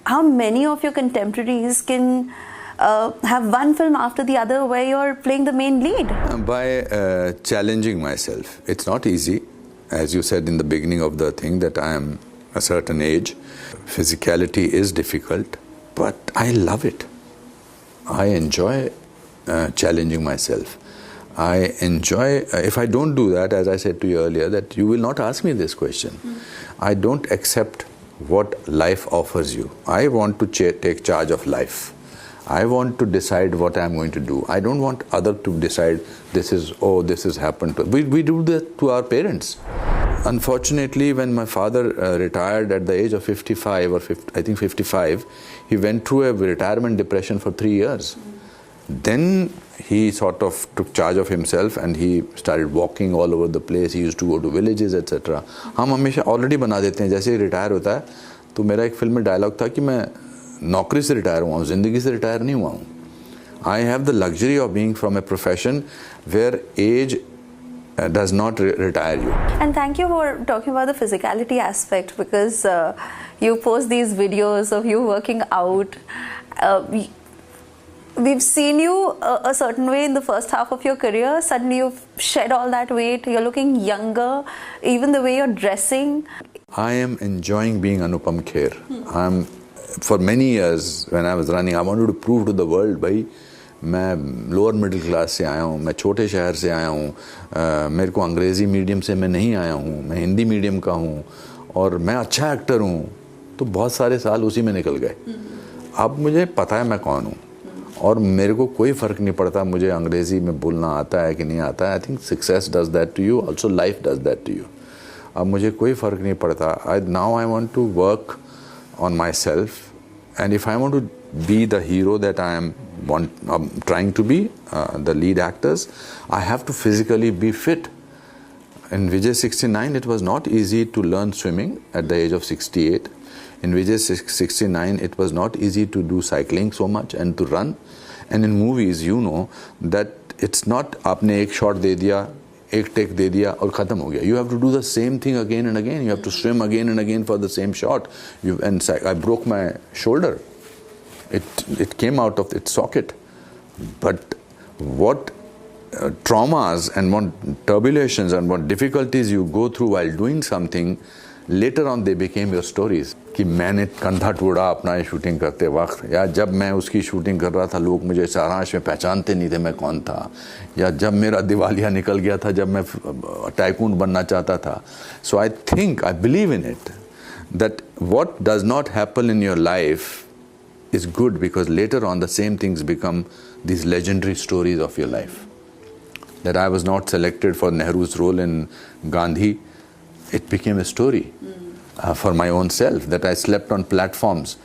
how many of your contemporaries can have one film after the other where you're playing the main lead? By challenging myself. It's not easy. As you said in the beginning of the thing, that I am a certain age. Physicality is difficult, but I love it. I enjoy challenging myself. I enjoy, if I don't do that, as I said to you earlier, that you will not ask me this question. I don't accept what life offers you. I want to take charge of life. I want to decide what I'm going to do. I don't want others to decide this has happened. We do that to our parents. Unfortunately, when my father retired at the age of 55 or 50, I think 55, he went through a retirement depression for 3 years. Then he sort of took charge of himself and he started walking all over the place. He used to go to villages, etc. हम हमेशा already बना देते हैं, जैसे ही retire होता है तो मेरा एक फिल्म में डायलॉग था कि मैं नौकरी से रिटायर हुआ हूँ, जिंदगी से रिटायर नहीं हुआ हूँ. I have the luxury of being from a profession where age does not retire you. And thank you for talking about the physicality aspect, because you post these videos of you working out. We've seen you a certain way in the first half of your career. Suddenly you've shed all that weight. You're looking younger. Even the way you're dressing. I am enjoying being Anupam Kher. For many years when I was running, I wanted to prove to the world, भाई मैं lower middle class से आया हूँ, मैं छोटे शहर से आया हूँ, मेरे को अंग्रेज़ी मीडियम से मैं नहीं आया हूँ, मैं हिंदी मीडियम का हूँ और मैं अच्छा एक्टर हूँ. तो बहुत सारे साल उसी में निकल गए. अब मुझे पता है मैं कौन हूँ और मेरे को कोई फ़र्क नहीं पड़ता मुझे अंग्रेज़ी में बोलना आता है कि नहीं आता है. I think success does that to you, also life does that to you. अब मुझे कोई फ़र्क नहीं पड़ता. Now I want to work on myself, and if I want to be the hero that I'm trying to be, the lead actors, I have to physically be fit. In Vijay 69, it was not easy to learn swimming at the age of 68. In Vijay 69, it was not easy to do cycling so much and to run. And in movies, you know that it's not आपने एक shot दे दिया, एक take दे दिया और ख़त्म हो गया. You have to do the same thing again and again. You have to swim again and again for the same shot. And I broke my shoulder. It came out of its socket. But what traumas and what turbulations and what difficulties you go through while doing something, later on they became your stories. कि मैंने कंधा टूटा अपना shooting करते वक्त, या जब मैं उसकी शूटिंग कर रहा था लोग मुझे सारांश में पहचानते नहीं थे मैं कौन था, या जब मेरा दिवालिया निकल गया था जब मैं टाइकून बनना चाहता था. So I think, I believe in it that what does not happen in your life is good, because later on the same things become these legendary stories of your life. That I was not selected for Nehru's role in Gandhi, it became a story. For my own self, that I slept on platforms.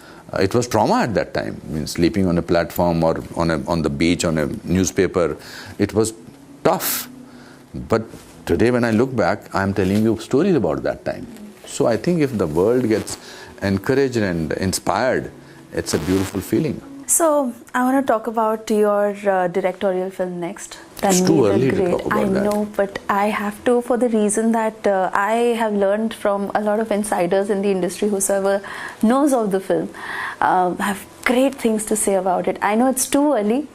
It was trauma at that time. I mean, sleeping on a platform or on the beach, on a newspaper, it was tough. But today when I look back, I'm telling you stories about that time. So I think if the world gets encouraged and inspired, it's a beautiful feeling. So I want to talk about your directorial film next. It's too early to talk about that. I know, but I have to, for the reason that I have learned from a lot of insiders in the industry, whosoever knows of the film, have great things to say about it. I know it's too early,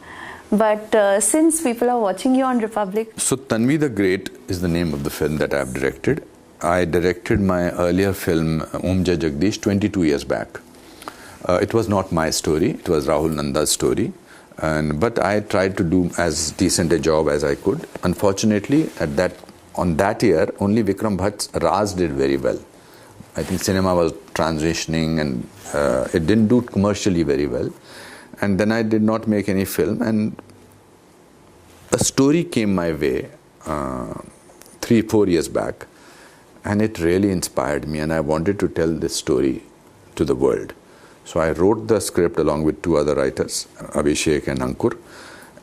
but since people are watching you on Republic. So Tanvi the Great is the name of the film that I have directed. I directed my earlier film, Om Jai Jagdish, 22 years back. It was not my story, it was Rahul Nanda's story. But I tried to do as decent a job as I could. Unfortunately, on that year, only Vikram Bhatt's Raz did very well. I think cinema was transitioning and it didn't do commercially very well. And then I did not make any film, and a story came my way 3-4 years back, and it really inspired me, and I wanted to tell this story to the world. So I wrote the script along with 2 other writers, Abhishek and Ankur.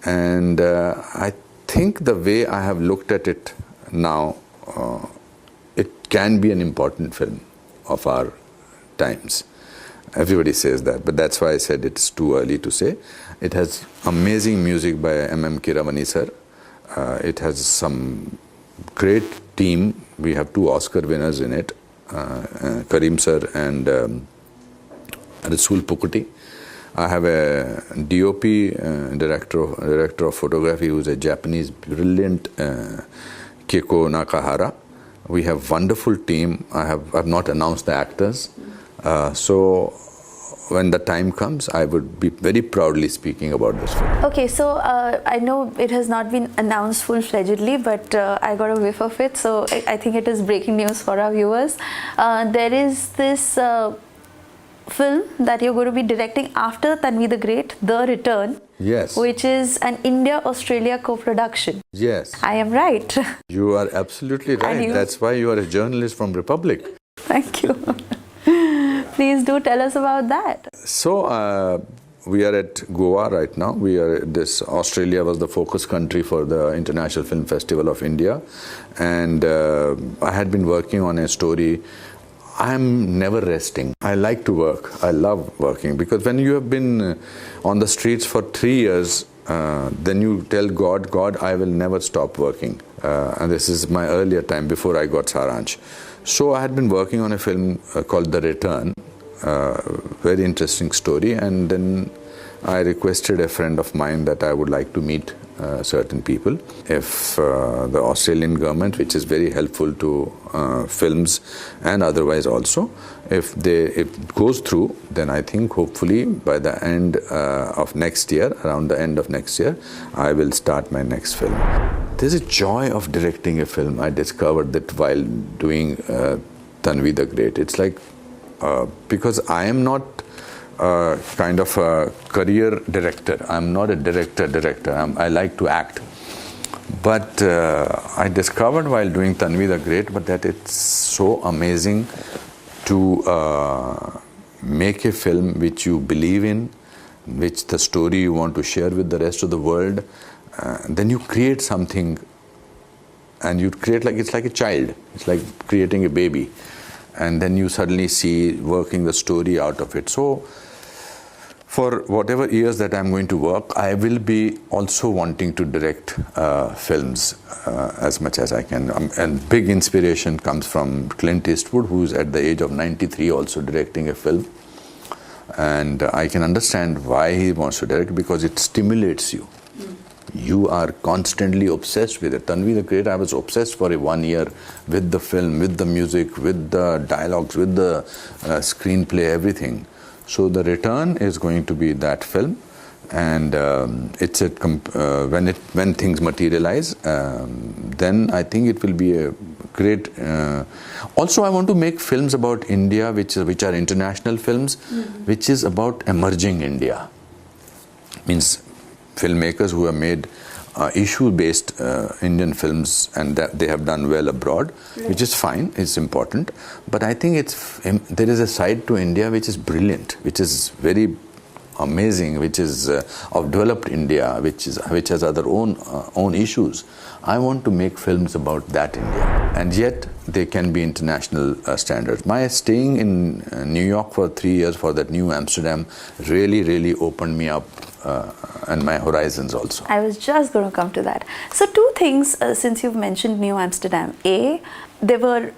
And I think the way I have looked at it now, it can be an important film of our times. Everybody says that, but that's why I said it's too early to say. It has amazing music by M.M. Keeravani sir. It has some great team. We have 2 Oscar winners in it, Karim sir and Rasool Pukuti. I have a DOP, director of photography, who's a Japanese brilliant Keiko Nakahara. We have wonderful team. I've not announced the actors. So when the time comes, I would be very proudly speaking about this film. Okay, so I know it has not been announced full-fledgedly, but I got a whiff of it, so I think it is breaking news for our viewers. There is this film that you're going to be directing after Tanvi the Great, The Return. Yes. Which is an India-Australia co-production. Yes. I am right. You are absolutely right. That's why you are a journalist from Republic. Thank you. Please do tell us about that. So, we are at Goa right now. Australia was the focus country for the International Film Festival of India. And I had been working on a story. I'm never resting. I like to work. I love working, because when you have been on the streets for 3 years, then you tell God, I will never stop working. And this is my earlier time before I got Saransh. So I had been working on a film called The Return. Very interesting story. And then I requested a friend of mine that I would like to meet certain people. If the Australian government, which is very helpful to films and otherwise also, if it goes through, then I think hopefully by the end of next year, around the end of next year, I will start my next film. There's a joy of directing a film. I discovered that while doing Tanvi the Great. It's like, because I am not kind of a career director. I'm not a director. I like to act. But I discovered while doing Tanvi the Great, that it's so amazing to make a film which you believe in, which the story you want to share with the rest of the world. Then you create something, and you create it's like a child. It's like creating a baby. And then you suddenly see working the story out of it. So for whatever years that I'm going to work, I will be also wanting to direct films as much as I can. And big inspiration comes from Clint Eastwood, who's at the age of 93 also directing a film. And I can understand why he wants to direct, because it stimulates you. You are constantly obsessed with it. Tanvi the Great, I was obsessed for 1 year with the film, with the music, with the dialogues, with the screenplay, everything. So The Return is going to be that film, and it's when things materialize, then I think it will be a great. Also, I want to make films about India, which are international films, which is about emerging India. Means filmmakers who have made issue-based Indian films, and that they have done well abroad, which is fine, it's important. But I think there is a side to India which is brilliant, which is very amazing, which is of developed India, which has other own issues. I want to make films about that India, and yet they can be international standards. My staying in New York for 3 years for that New Amsterdam really opened me up and my horizons also. I was just going to come to that. So 2 things since you've mentioned New Amsterdam. A, there were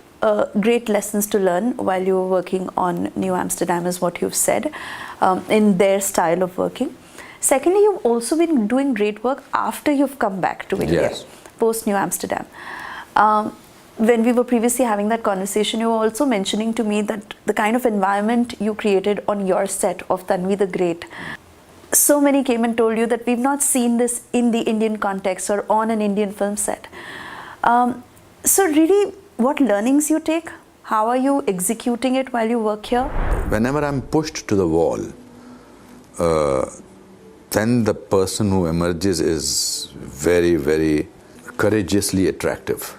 great lessons to learn while you were working on New Amsterdam, is what you've said, in their style of working. Secondly, you've also been doing great work after you've come back to India, yes, post New Amsterdam. When we were previously having that conversation, you were also mentioning to me that the kind of environment you created on your set of Tanvi the Great, so many came and told you that we've not seen this in the Indian context or on an Indian film set. So really, what learnings you take? How are you executing it while you work here? Whenever I'm pushed to the wall, then the person who emerges is very courageously attractive.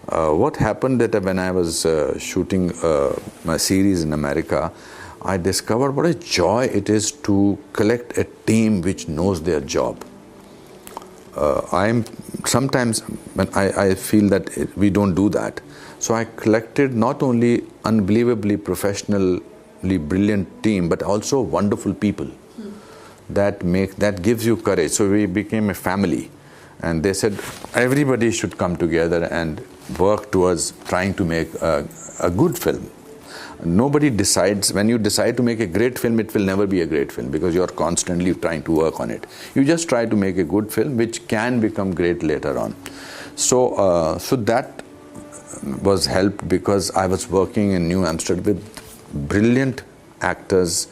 What happened that when I was shooting my series in America, I discovered what a joy it is to collect a team which knows their job. Sometimes when I feel that we don't do that. So I collected not only unbelievably professionally brilliant team, but also wonderful people. That gives you courage. So we became a family, and they said everybody should come together and work towards trying to make a good film. Nobody decides. When you decide to make a great film, it will never be a great film, because you're constantly trying to work on it. You just try to make a good film which can become great later on. So that was helped because I was working in New Amsterdam with brilliant actors,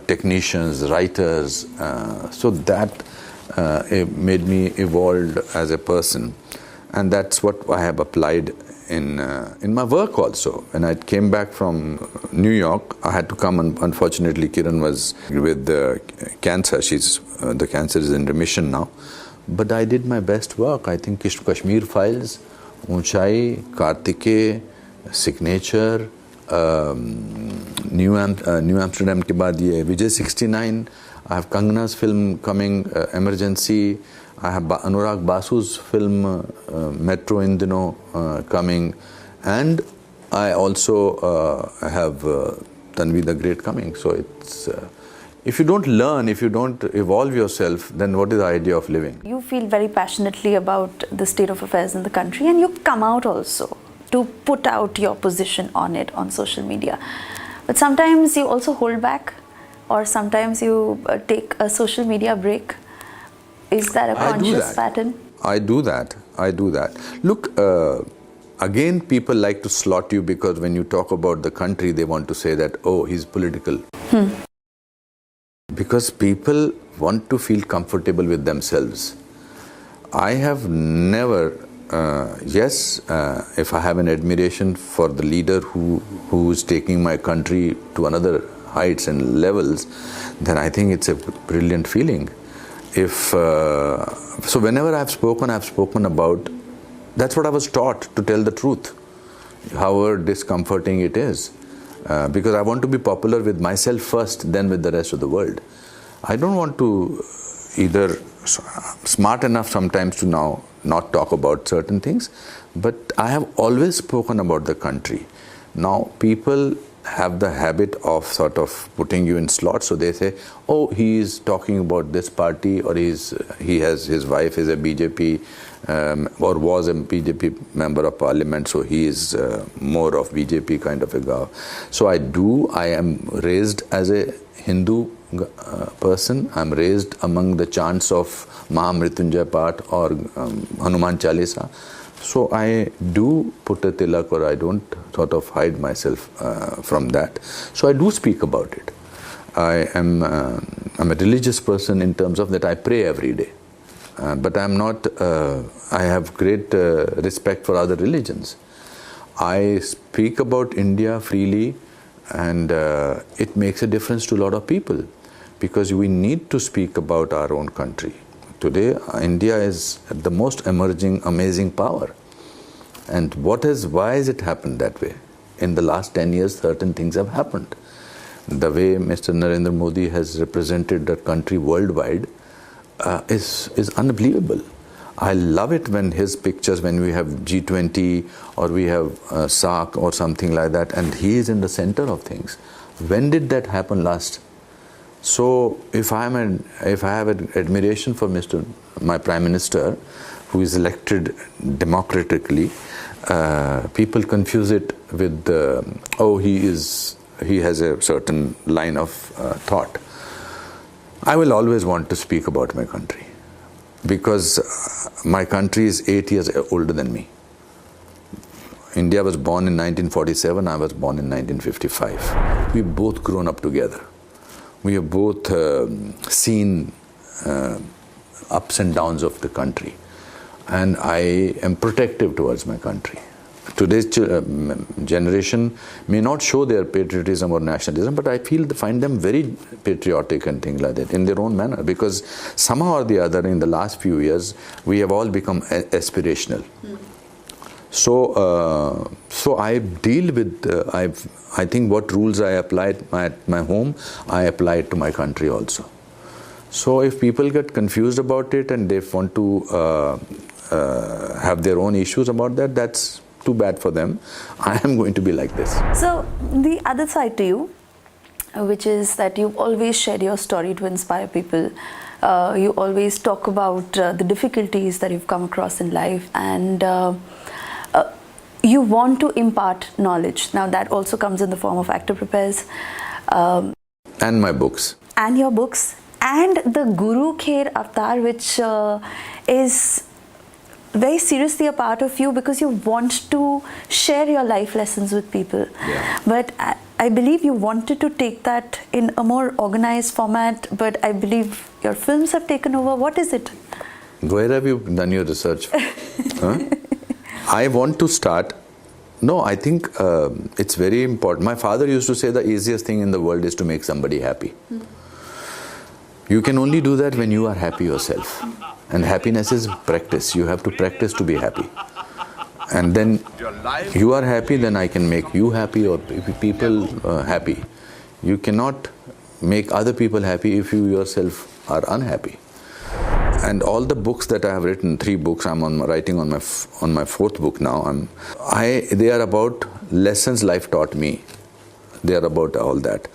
technicians, writers. So that it made me evolved as a person, and that's what I have applied in my work also. When I came back from New York, I had to come, and unfortunately Kiran was with cancer. The cancer is in remission now. But I did my best work. I think Kashmir Files, Unchai, Kartike, Signature, New Amsterdam ke baad ye Vijay 69. I have Kangana's film coming, Emergency. I have Anurag Basu's film, Metro in Dino, coming. And I also have Tanvi the Great coming. So it's... if you don't learn, if you don't evolve yourself, then what is the idea of living? You feel very passionately about the state of affairs in the country, and you come out also to put out your position on it on social media. But sometimes you also hold back, or sometimes you take a social media break. Is that a conscious pattern? I do that. Look, again, people like to slot you because when you talk about the country, they want to say that, oh, he's political. Because people want to feel comfortable with themselves. I have never, if I have an admiration for the leader who is taking my country to another heights and levels, then I think it's a brilliant feeling. So whenever I've spoken about, that's what I was taught, to tell the truth, however discomforting it is. Because I want to be popular with myself first, then with the rest of the world. I don't want to either smart enough sometimes to now not talk about certain things, but I have always spoken about the country. Now people have the habit of sort of putting you in slots, so they say, oh, he is talking about this party, or his wife is a BJP or was a BJP member of parliament, so he is more of BJP kind of a guy. So I am raised as a Hindu person. I'm raised among the chants of Mahamrityunjay Path or Hanuman Chalisa. So I do put a tilak, or I don't sort of hide myself from that. So I do speak about it. I'm a religious person in terms of that I pray every day. But I'm not, I have great respect for other religions. I speak about India freely, and it makes a difference to a lot of people, because we need to speak about our own country. Today, India is the most emerging, amazing power. And why has it happened that way? In the last 10 years, certain things have happened. The way Mr. Narendra Modi has represented the country worldwide is unbelievable. I love it when his pictures, when we have G20 or we have SAARC or something like that, and he is in the center of things. When did that happen last? So if I have an admiration for my Prime Minister, who is elected democratically, people confuse it with he has a certain line of thought. I will always want to speak about my country, because my country is 8 years older than me. India was born in 1947, I was born in 1955. We've both grown up together. We have both seen ups and downs of the country, and I am protective towards my country. Today's generation may not show their patriotism or nationalism, but I find them very patriotic and things like that in their own manner, because somehow or the other in the last few years we have all become aspirational. So I deal with, I think what rules I apply at my home, I apply it to my country also. So if people get confused about it and they want to have their own issues about that, that's too bad for them. I am going to be like this. So the other side to you, which is that you always share your story to inspire people. You always talk about the difficulties that you've come across in life, and you want to impart knowledge. Now that also comes in the form of Actor Prepares. And my books. And your books. And the Guru Kher avatar, which is very seriously a part of you, because you want to share your life lessons with people. Yeah. But I believe you wanted to take that in a more organized format, but I believe your films have taken over. What is it? Where have you done your research? Huh? I want to start No, I think it's very important. My father used to say the easiest thing in the world is to make somebody happy. You can only do that when you are happy yourself. And happiness is practice. You have to practice to be happy. And then you are happy, then I can make you happy or people happy. You cannot make other people happy if you yourself are unhappy. And all the books that I have written, 3 books, I'm writing on my 4th book now. They are about lessons life taught me. They are about all that.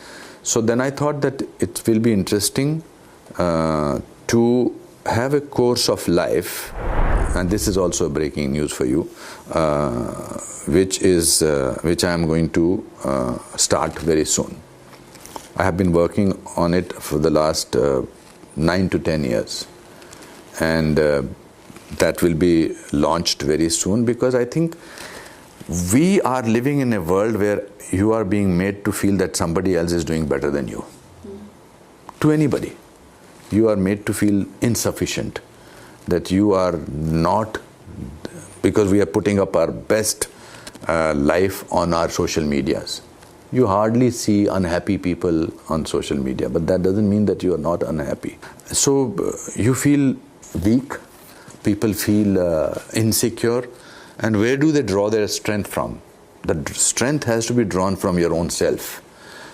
So then I thought that it will be interesting to have a course of life, and this is also breaking news for you, which I am going to start very soon. I have been working on it for the last 9 to 10 years. And that will be launched very soon, because I think we are living in a world where you are being made to feel that somebody else is doing better than you. To anybody. You are made to feel insufficient, that you are not, because we are putting up our best life on our social medias. You hardly see unhappy people on social media, but that doesn't mean that you are not unhappy. So you feel weak, people feel insecure, and where do they draw their strength from? The strength has to be drawn from your own self.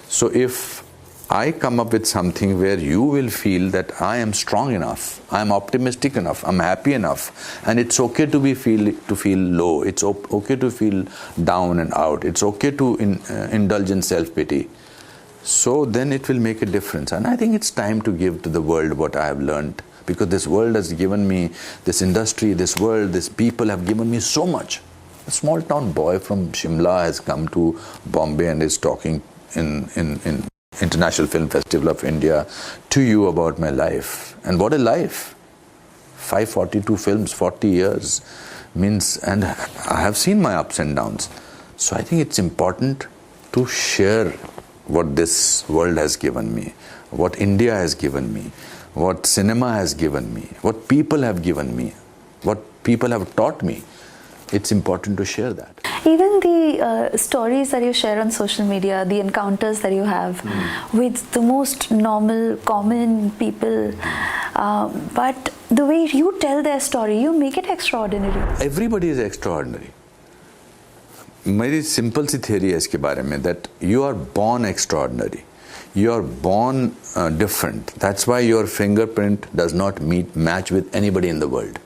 So if I come up with something where you will feel that I am strong enough, I am optimistic enough, I'm happy enough, and it's okay to feel low, it's okay to feel down and out, it's okay to indulge in self-pity. So then it will make a difference. And I think it's time to give to the world what I have learned. Because this world has given me, this industry, this world, these people have given me so much. A small town boy from Shimla has come to Bombay and is talking in International Film Festival of India to you about my life. And what a life! 542 films, 40 years means, and I have seen my ups and downs. So I think it's important to share what this world has given me, what India has given me, what cinema has given me, what people have given me, what people have taught me. It's important to share that. Even the stories that you share on social media, the encounters that you have with the most normal, common people, but the way you tell their story, you make it extraordinary. Everybody is extraordinary. मेरी simple सी theory है इसके बारे में, that you are born extraordinary. You are born different. That's why your fingerprint does not match with anybody in the world.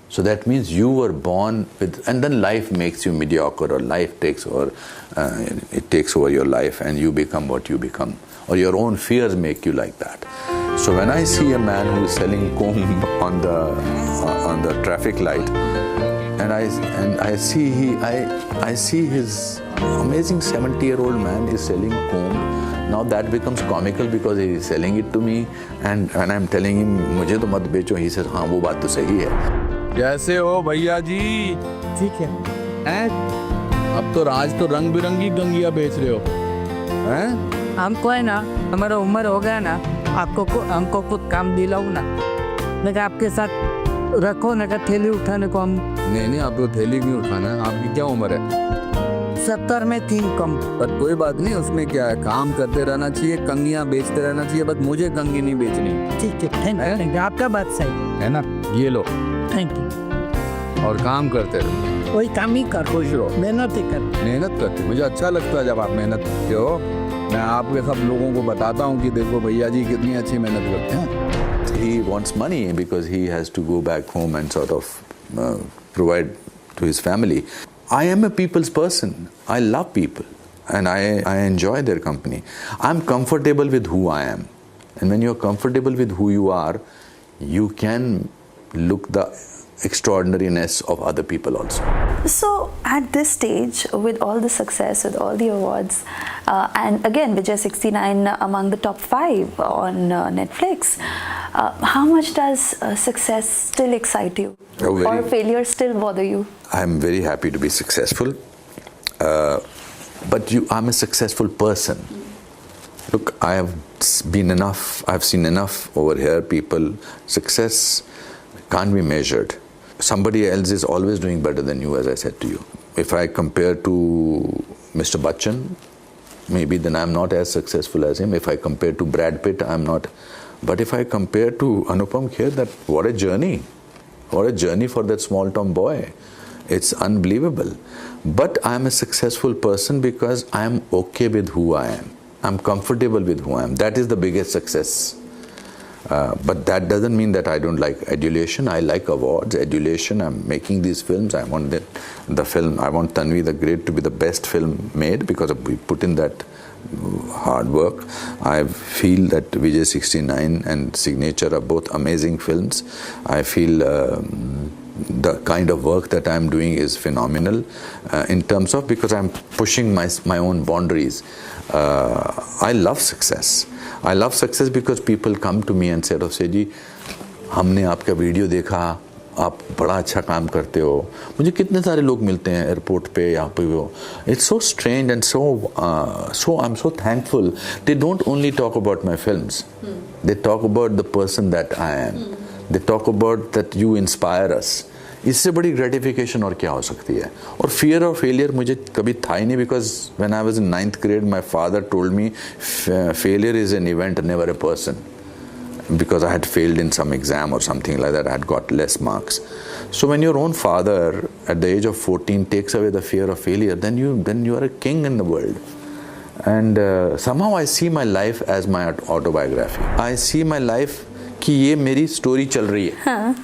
So that means you were born with, and then life makes you mediocre, or life takes over, it takes over your life and you become what you become, or your own fears make you like that. So when I see a man who is selling comb on the traffic light, and I see his amazing 70-year-old man is selling comb. Now that becomes comical because he is selling it to me, and when I'm telling him, मुझे तो मत बेचो, he says, हाँ वो बात तो सही है. कैसे हो भैया जी? ठीक है. हैं? अब तो राज तो रंग बिरंगी गंगिया बेच रहे हो, हैं? हमको है ना, हमारा उम्र हो गया ना, हमको कुछ काम दिलाओ ना. मैं आपके साथ रखो ना, का थैली उठाने को हम. नहीं आपको थैली नहीं उठाना है. आपकी क्या उम्र है? 70 में 3 कम. पर कोई बात नहीं, उसमें क्या है, काम करते रहना चाहिए, कंगियां बेचते रहना चाहिए, बस मुझे कंगी नहीं बेचनी. ठीक है, थैंक यू. आपका बात सही है ना. ये लो. Thank you. और काम करते रहो. वही काम ही कर. खुश रहो. मेहनत ही कर. मेहनत करते, मुझे अच्छा लगता है जब आप मेहनत करते हो. मैं आपके सब लोगों को बताता हूँ कि देखो भैया जी कितनी अच्छी मेहनत करते हैं. He wants money because he has to go back home and sort of provide to his family. I am a people's person. I love people and I enjoy their company. I'm comfortable with who I am. And when you're comfortable with who you are, you can look the extraordinariness of other people also. So at this stage, with all the success, with all the awards, and again Vijay 69 among the top 5 on Netflix, how much does success still excite you? Or failure still bother you? I'm very happy to be successful, but I'm a successful person. Look, I have been enough, I've seen enough over here. People, success can't be measured. Somebody else is always doing better than you, as I said to you. if I compare to Mr. Bachchan, maybe then I'm not as successful as him. If I compare to Brad Pitt, I'm not. But if I compare to Anupam Kher, that what a journey. What a journey for that small town boy. It's unbelievable. But I'm a successful person because I'm okay with who I am. I'm comfortable with who I am. That is the biggest success. But that doesn't mean that I don't like adulation. I like awards, adulation. I'm making these films. I want the film, I want Tanvi the Great to be the best film made because we put in that hard work. I feel that Vijay 69 and Signature are both amazing films. I feel the kind of work that I'm doing is phenomenal in terms of, because I'm pushing my own boundaries. I love success. I love success because people come to me and say, "Rafseh ji, हमने आपका video देखा, आप बड़ा अच्छा काम करते हो." मुझे कितने सारे लोग मिलते हैं एयरपोर्ट पे, यहाँ पे वो. It's so strange and so I'm so thankful. They don't only talk about my films. They talk about the person that I am. They talk about that you inspire us. इससे बड़ी gratification और क्या हो सकती है. और fear of failure मुझे कभी था ही नहीं, because when I was in 9th grade my father told me failure is an event, never a person. Because I had failed in some exam or something like that, I had got less marks. So when your own father at the age of 14 takes away the fear of failure, then you are a king in the world. And somehow I see my life as my autobiography. I see my life कि ये मेरी story चल रही है. हाँ.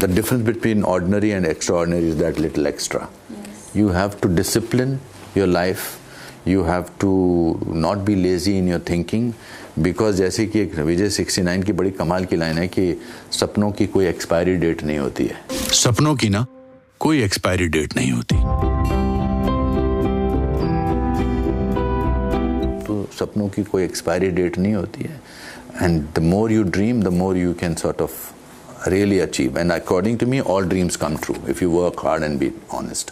The difference between ordinary and extraordinary is that little extra. Yes. You have to discipline your life. You have to not be lazy in your thinking. Because जैसे कि एक विजय 69 की बड़ी कमाल की लाइन है कि सपनों की कोई एक्सपायरी डेट नहीं होती है. सपनों की ना कोई एक्सपायरी डेट नहीं होती. तो सपनों की कोई एक्सपायरी डेट नहीं होती है. And the more you dream, the more you can sort of really achieve. And according to me, all dreams come true if you work hard and be honest.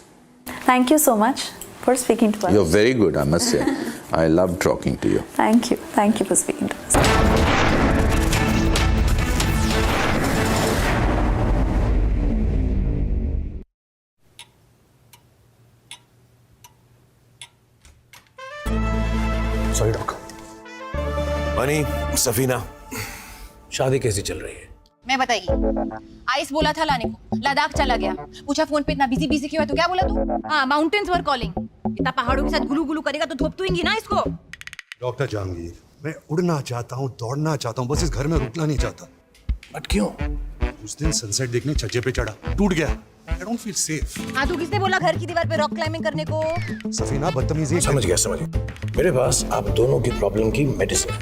Thank you so much for speaking to us. You're very good, I must say. I love talking to you. Thank you. Thank you for speaking to us. Sorry doctor. Money, Safina, शादी कैसी चल रही है? मैं बताइए. Ice बोला था लाने को, लद्दाख चला गया. पूछा फोन पे इतना बिजी क्यों है, तो क्या बोला तू? हाँ, माउंटेन्स वर कॉलिंग. इतना पहाड़ों के साथ गुलू गुलू करेगा तो धोप तुएंगी ना इसको. डॉक्टर जहांगीर, मैं उड़ना चाहता हूँ, दौड़ना चाहता हूँ, बस इस घर में रुकना नहीं चाहता. बट क्यों? उस दिन सनसेट देखने छज्जे पे चढ़ा, टूट गया. I don't feel safe. हाँ, तू किसने बोला घर की दीवार पे रॉक क्लाइंबिंग करने को? सफीना, बदतमीजी. समझ गया. मेरे पास आप दोनों की प्रॉब्लम की मेडिसिन है.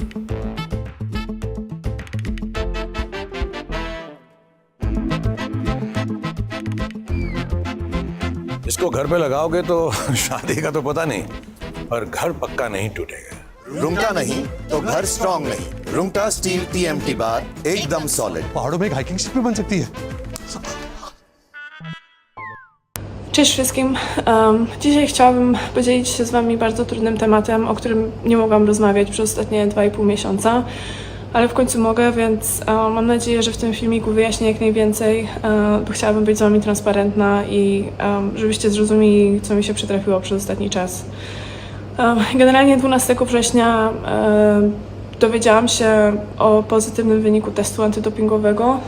इसको घर पे लगाओगे तो शादी का तो पता नहीं, पर घर पक्का नहीं टूटेगा. रुंगटा नहीं तो घर स्ट्रॉन्ग नहीं. रुंगटा स्टील TMT बार एकदम सॉलिड. पहाड़ों में एक हाइकिंग शिप भी बन सकती है. Cześć wszystkim. Dzisiaj chciałabym podzielić się z Wami bardzo trudnym tematem, o którym nie mogłam rozmawiać przez ostatnie 2,5 miesiąca, ale w końcu mogę, więc mam nadzieję, że w tym filmiku wyjaśnię jak najwięcej, bo chciałabym być z Wami transparentna i żebyście zrozumieli, co mi się przytrafiło przez ostatni czas. Generalnie 12 września dowiedziałam się o pozytywnym wyniku testu antydopingowego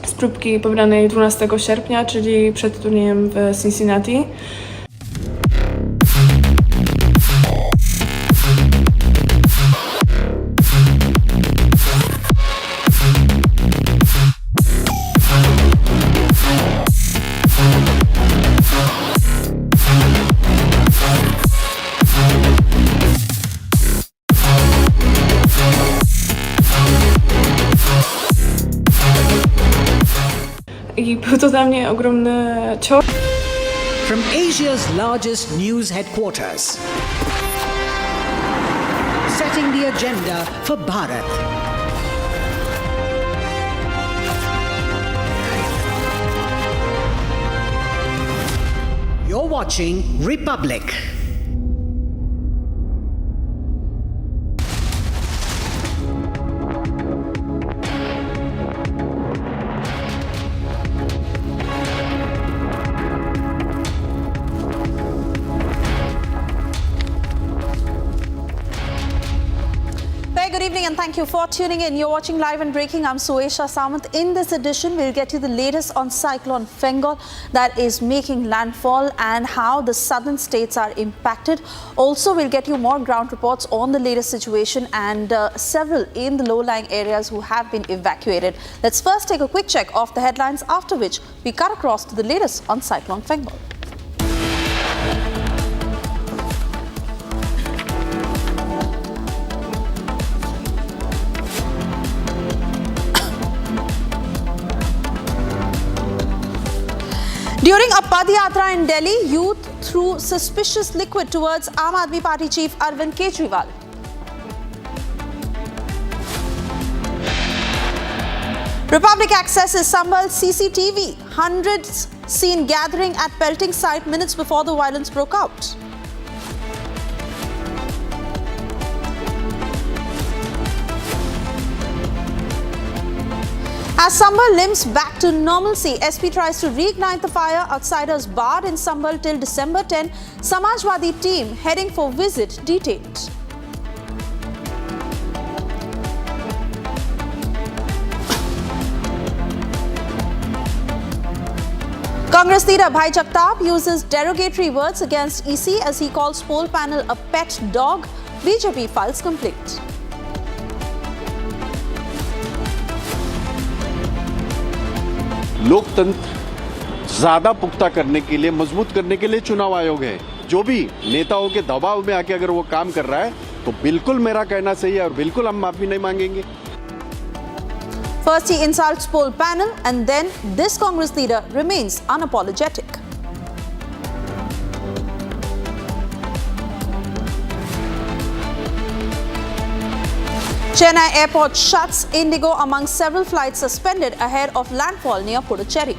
z próbki pobranej 12 sierpnia, czyli przed turniejem w Cincinnati. I był to dla mnie ogromny cios. From Asia's largest news headquarters, setting the agenda for Bharat. You're watching Republic. thank you for tuning in. You're watching Live and Breaking. I'm Suesha Samant. In this edition, we'll get you the latest on Cyclone Fengal that is making landfall and how the southern states are impacted. Also, we'll get you more ground reports on the latest situation and several in the low-lying areas who have been evacuated. Let's first take a quick check of the headlines, after which we cut across to the latest on Cyclone Fengal. During a Padyatra in Delhi, youth threw suspicious liquid towards Aam Aadmi Party chief Arvind Kejriwal. Republic accesses Sambhal CCTV. Hundreds seen gathering at pelting site minutes before the violence broke out. As Sambhal limps back to normalcy, SP tries to reignite the fire. Outsiders barred in Sambhal till December 10. Samajwadi team heading for visit detained. Congress leader Bhai Jagtap uses derogatory words against EC as he calls poll panel a pet dog. BJP files complaint. लोकतंत्र ज्यादा पुख्ता करने के लिए, मजबूत करने के लिए चुनाव आयोग है. जो भी नेताओं के दबाव में आके अगर वो काम कर रहा है तो बिल्कुल मेरा कहना सही है और बिल्कुल हम माफी नहीं मांगेंगे. First he insults poll panel and then this Congress leader remains unapologetic. Chennai airport shuts. Indigo among several flights suspended ahead of landfall near Puducherry.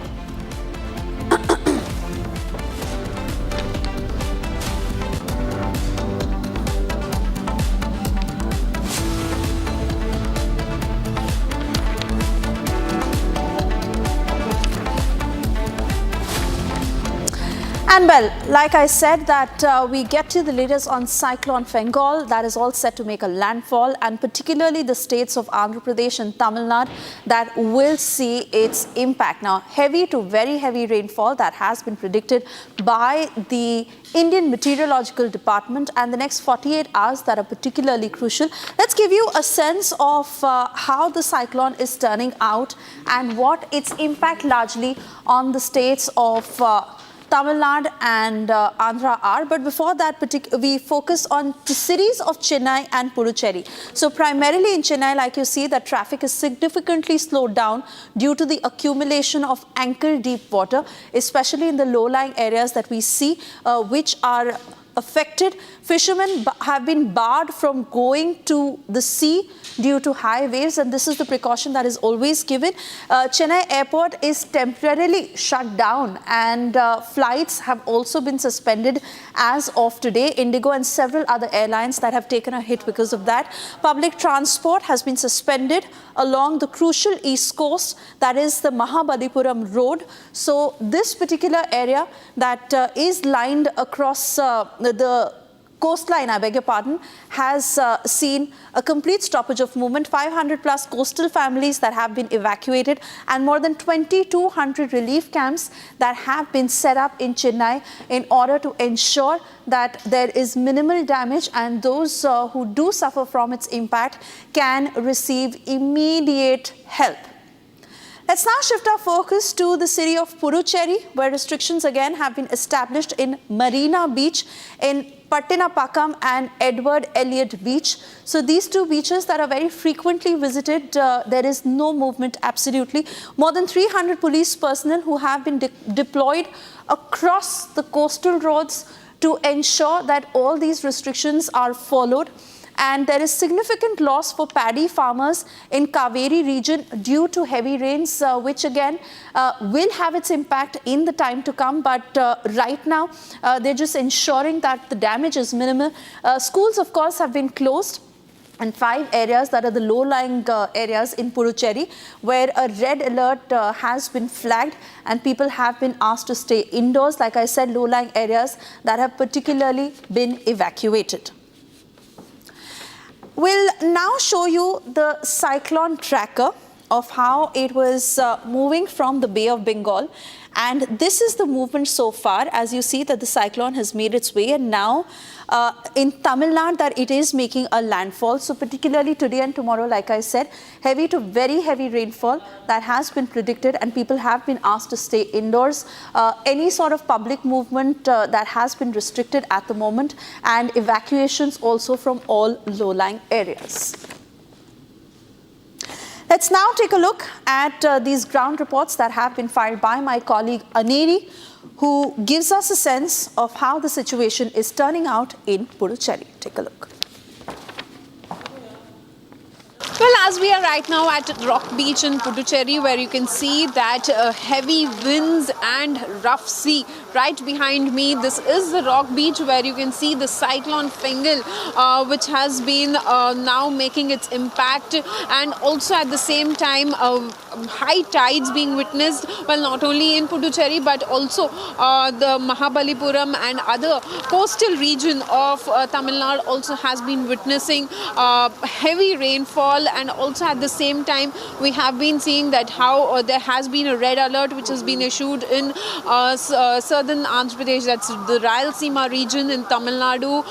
And well, like I said, that we get to the latest on Cyclone Fengal. That is all set to make a landfall, and particularly the states of Andhra Pradesh and Tamil Nadu that will see its impact. Now, heavy to very heavy rainfall that has been predicted by the Indian Meteorological Department, and the next 48 hours that are particularly crucial. Let's give you a sense of how the cyclone is turning out and what its impact largely on the states of Tamil Nadu and Andhra are. But before that, we focus on the cities of Chennai and Puducherry. So primarily in Chennai, like you see, that traffic is significantly slowed down due to the accumulation of ankle-deep water, especially in the low-lying areas that we see, which are affected. Fishermen have been barred from going to the sea due to high waves, and this is the precaution that is always given. Chennai airport is temporarily shut down, and flights have also been suspended as of today. Indigo and several other airlines that have taken a hit because of that. Public transport has been suspended along the crucial east coast, that is the Mahabalipuram road. So this particular area that is lined across the coastline, I beg your pardon, has seen a complete stoppage of movement. 500 plus coastal families that have been evacuated, and more than 2,200 relief camps that have been set up in Chennai in order to ensure that there is minimal damage, and those who do suffer from its impact can receive immediate help. Let's now shift our focus to the city of Puducherry, where restrictions again have been established in Marina Beach, in Pattinapakam and Edward Elliot Beach. So these two beaches that are very frequently visited, there is no movement absolutely. More than 300 police personnel who have been deployed across the coastal roads to ensure that all these restrictions are followed. And there is significant loss for paddy farmers in Kaveri region due to heavy rains, which again will have its impact in the time to come. But right now, they're just ensuring that the damage is minimal. Schools, of course, have been closed. And 5 areas that are the low-lying areas in Puducherry, where a red alert has been flagged and people have been asked to stay indoors. Like I said, low-lying areas that have particularly been evacuated. We'll now show you the cyclone tracker of how it was moving from the Bay of Bengal. And this is the movement so far. As you see that the cyclone has made its way, and now in Tamil Nadu that it is making a landfall. So particularly today and tomorrow, like I said, heavy to very heavy rainfall that has been predicted, and people have been asked to stay indoors. Any sort of public movement that has been restricted at the moment, and evacuations also from all low-lying areas. Let's now take a look at these ground reports that have been filed by my colleague Aneri, who gives us a sense of how the situation is turning out in Puducherry. Take a look. Well, as we are right now at Rock Beach in Puducherry, where you can see that heavy winds and rough sea. Right behind me, this is the Rock Beach where you can see the Cyclone Fengal, which has been now making its impact, and also at the same time high tides being witnessed, well, not only in Puducherry but also the Mahabalipuram and other coastal region of Tamil Nadu also has been witnessing heavy rainfall, and also at the same time we have been seeing that how there has been a red alert which has been issued in southern Andhra Pradesh, that's the Rayalaseema region in Tamil Nadu.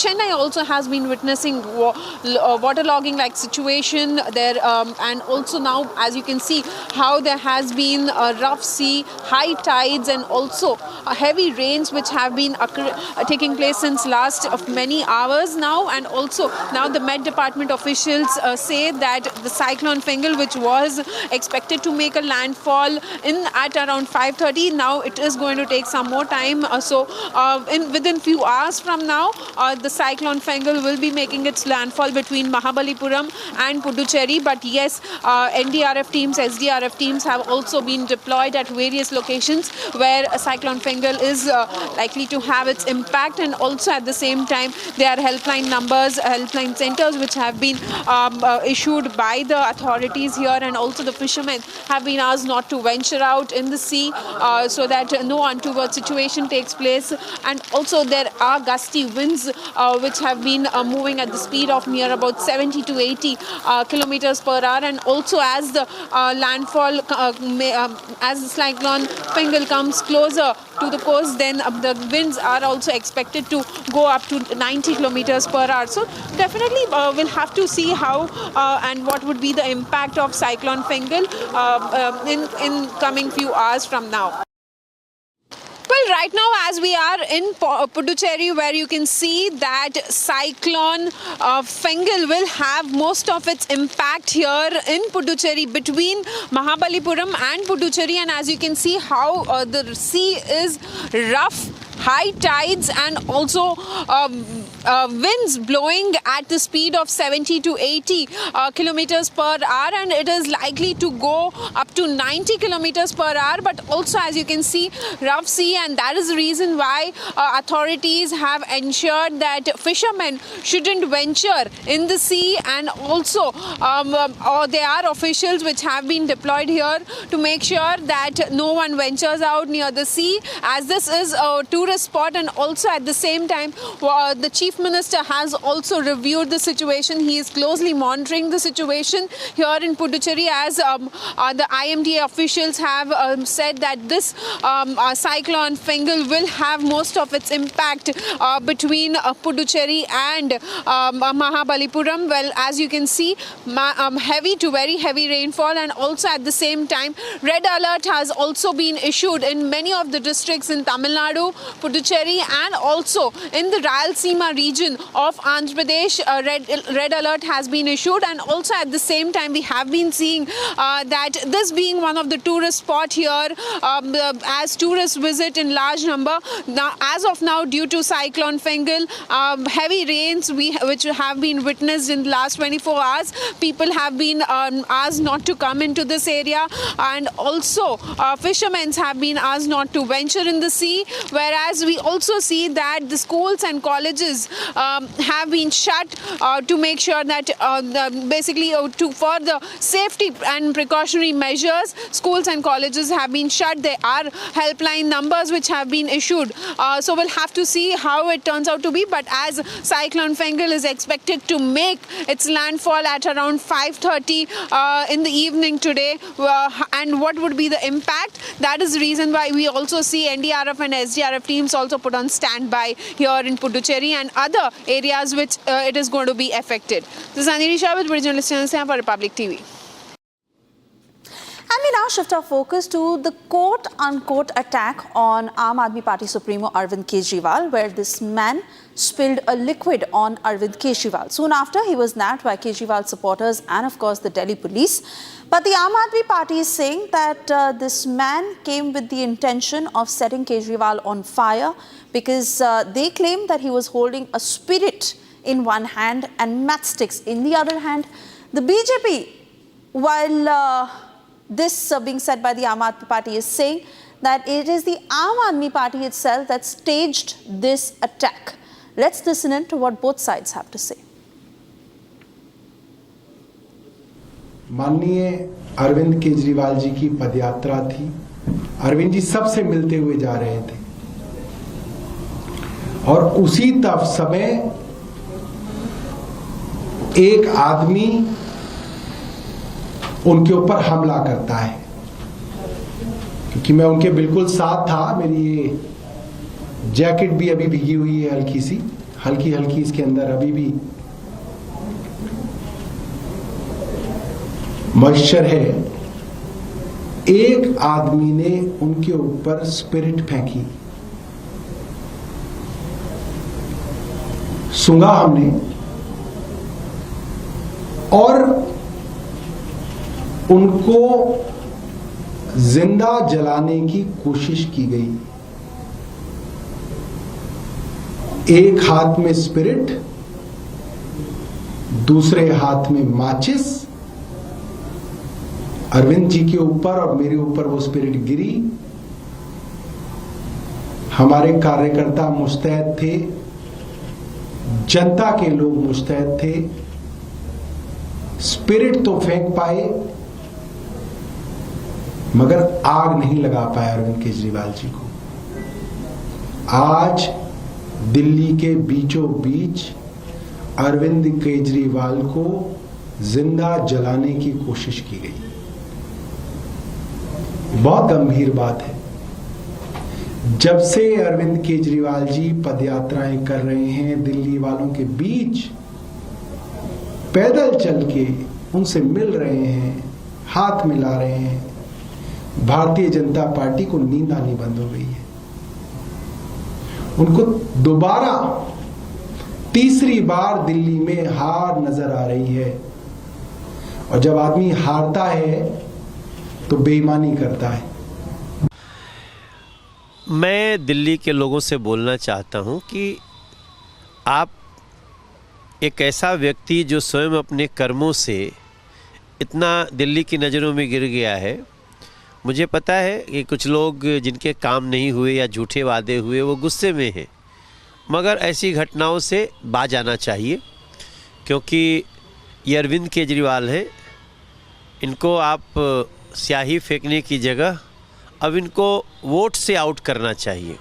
Chennai also has been witnessing waterlogging like situation there, and also now as you can see how there has been a rough sea, high tides, and also heavy rains which have been taking place since last of many hours now. And also now the Met Department officials say that the Cyclone Fengal, which was expected to make a landfall at around 5:30, now it is going to take some more time. Within few hours from now, the Cyclone Fengal will be making its landfall between Mahabalipuram and Puducherry. But yes, NDRF teams, SDRF teams have also been deployed at various locations where Cyclone Fengal is likely to have its impact, and also at the same time there are helpline numbers, helpline centers which have been issued by the authorities here, and also the fishermen have been asked not to venture out in the sea so that no untoward situation takes place. And also there are gusty winds which have been moving at the speed of near about 70 to 80 kilometers per hour, and also as the landfall as the Cyclone Fengal comes closer to the coast, then the winds are also expected to go up to 90 kilometers per hour. So definitely we'll have to see how and what would be the impact of Cyclone Fengal in coming few hours from now. Well, right now as we are in Puducherry, where you can see that Cyclone Fengal will have most of its impact here in Puducherry between Mahabalipuram and Puducherry, and as you can see how the sea is rough, high tides, and also winds blowing at the speed of 70 to 80 kilometers per hour, and it is likely to go up to 90 kilometers per hour. But also as you can see, rough sea, and that is the reason why authorities have ensured that fishermen shouldn't venture in the sea, and also there are officials which have been deployed here to make sure that no one ventures out near the sea, as this is a tourist spot. And also at the same time the Chief Minister has also reviewed the situation. He is closely monitoring the situation here in Puducherry, as the IMDA officials have said that this Cyclone Fengal will have most of its impact between Puducherry and Mahabalipuram. Well, as you can see, heavy to very heavy rainfall, and also at the same time red alert has also been issued in many of the districts in Tamil Nadu, Puducherry, and also in the Rayalaseema region of Andhra Pradesh. Red alert has been issued, and also at the same time we have been seeing that this being one of the tourist spot here, as tourists visit in large number. Now, as of now, due to Cyclone Fengal, heavy rains which have been witnessed in the last 24 hours, people have been asked not to come into this area, and also fishermen have been asked not to venture in the sea. Whereas we also see that the schools and colleges have been shut to make sure that for the safety and precautionary measures, schools and colleges have been shut. There are helpline numbers which have been issued. So we'll have to see how it turns out to be. But as Cyclone Fengal is expected to make its landfall at around 5:30 in the evening today, and what would be the impact? That is the reason why we also see NDRF and SDRF teams also put on standby here in Puducherry and other areas which it is going to be affected. This is Aniri Shah with Journalist for Republic TV. And we now shift our focus to the quote-unquote attack on Aam Aadmi Party Supremo Arvind Kejriwal, where this man spilled a liquid on Arvind Kejriwal. Soon after, he was nabbed by Kejriwal supporters and, of course, the Delhi police. But the Aam Aadmi Party is saying that this man came with the intention of setting Kejriwal on fire because they claim that he was holding a spirit in one hand and matchsticks in the other hand. The BJP, while this being said by the Aam Aadmi Party, is saying that it is the Aam Aadmi Party itself that staged this attack. Let's listen in to what both sides have to say. माननीय अरविंद केजरीवाल जी की पदयात्रा थी। अरविंद जी सबसे मिलते हुए जा रहे थे और उसी समय एक आदमी उनके ऊपर हमला करता है। क्योंकि मैं उनके बिल्कुल साथ था, मेरी ये जैकेट भी अभी भीगी हुई है, हल्की इसके अंदर अभी भी मॉइस्चर है। एक आदमी ने उनके ऊपर स्पिरिट फेंकी, सूंघा हमने और उनको जिंदा जलाने की कोशिश की गई। एक हाथ में स्पिरिट, दूसरे हाथ में माचिस। अरविंद जी के ऊपर और मेरे ऊपर वो स्पिरिट गिरी। हमारे कार्यकर्ता मुस्तैद थे, जनता के लोग मुस्तैद थे। स्पिरिट तो फेंक पाए मगर आग नहीं लगा पाए अरविंद केजरीवाल जी को। आज दिल्ली के बीचों बीच अरविंद केजरीवाल को जिंदा जलाने की कोशिश की गई। बहुत गंभीर बात है। जब से अरविंद केजरीवाल जी पदयात्राएं कर रहे हैं दिल्ली वालों के बीच, पैदल चल के उनसे मिल रहे हैं, हाथ मिला रहे हैं, भारतीय जनता पार्टी को नींद आनी बंद हो गई है। उनको दोबारा तीसरी बार दिल्ली में हार नजर आ रही है। और जब आदमी हारता है तो बेईमानी करता है। मैं दिल्ली के लोगों से बोलना चाहता हूं कि आप एक ऐसा व्यक्ति जो स्वयं अपने कर्मों से इतना दिल्ली की नज़रों में गिर गया है, मुझे पता है कि कुछ लोग जिनके काम नहीं हुए या झूठे वादे हुए वो गुस्से में हैं, मगर ऐसी घटनाओं से बाज आना चाहिए। क्योंकि ये अरविंद केजरीवाल हैं, इनको आप स्याही फेंकने की जगह अब इनको वोट से आउट करना चाहिए।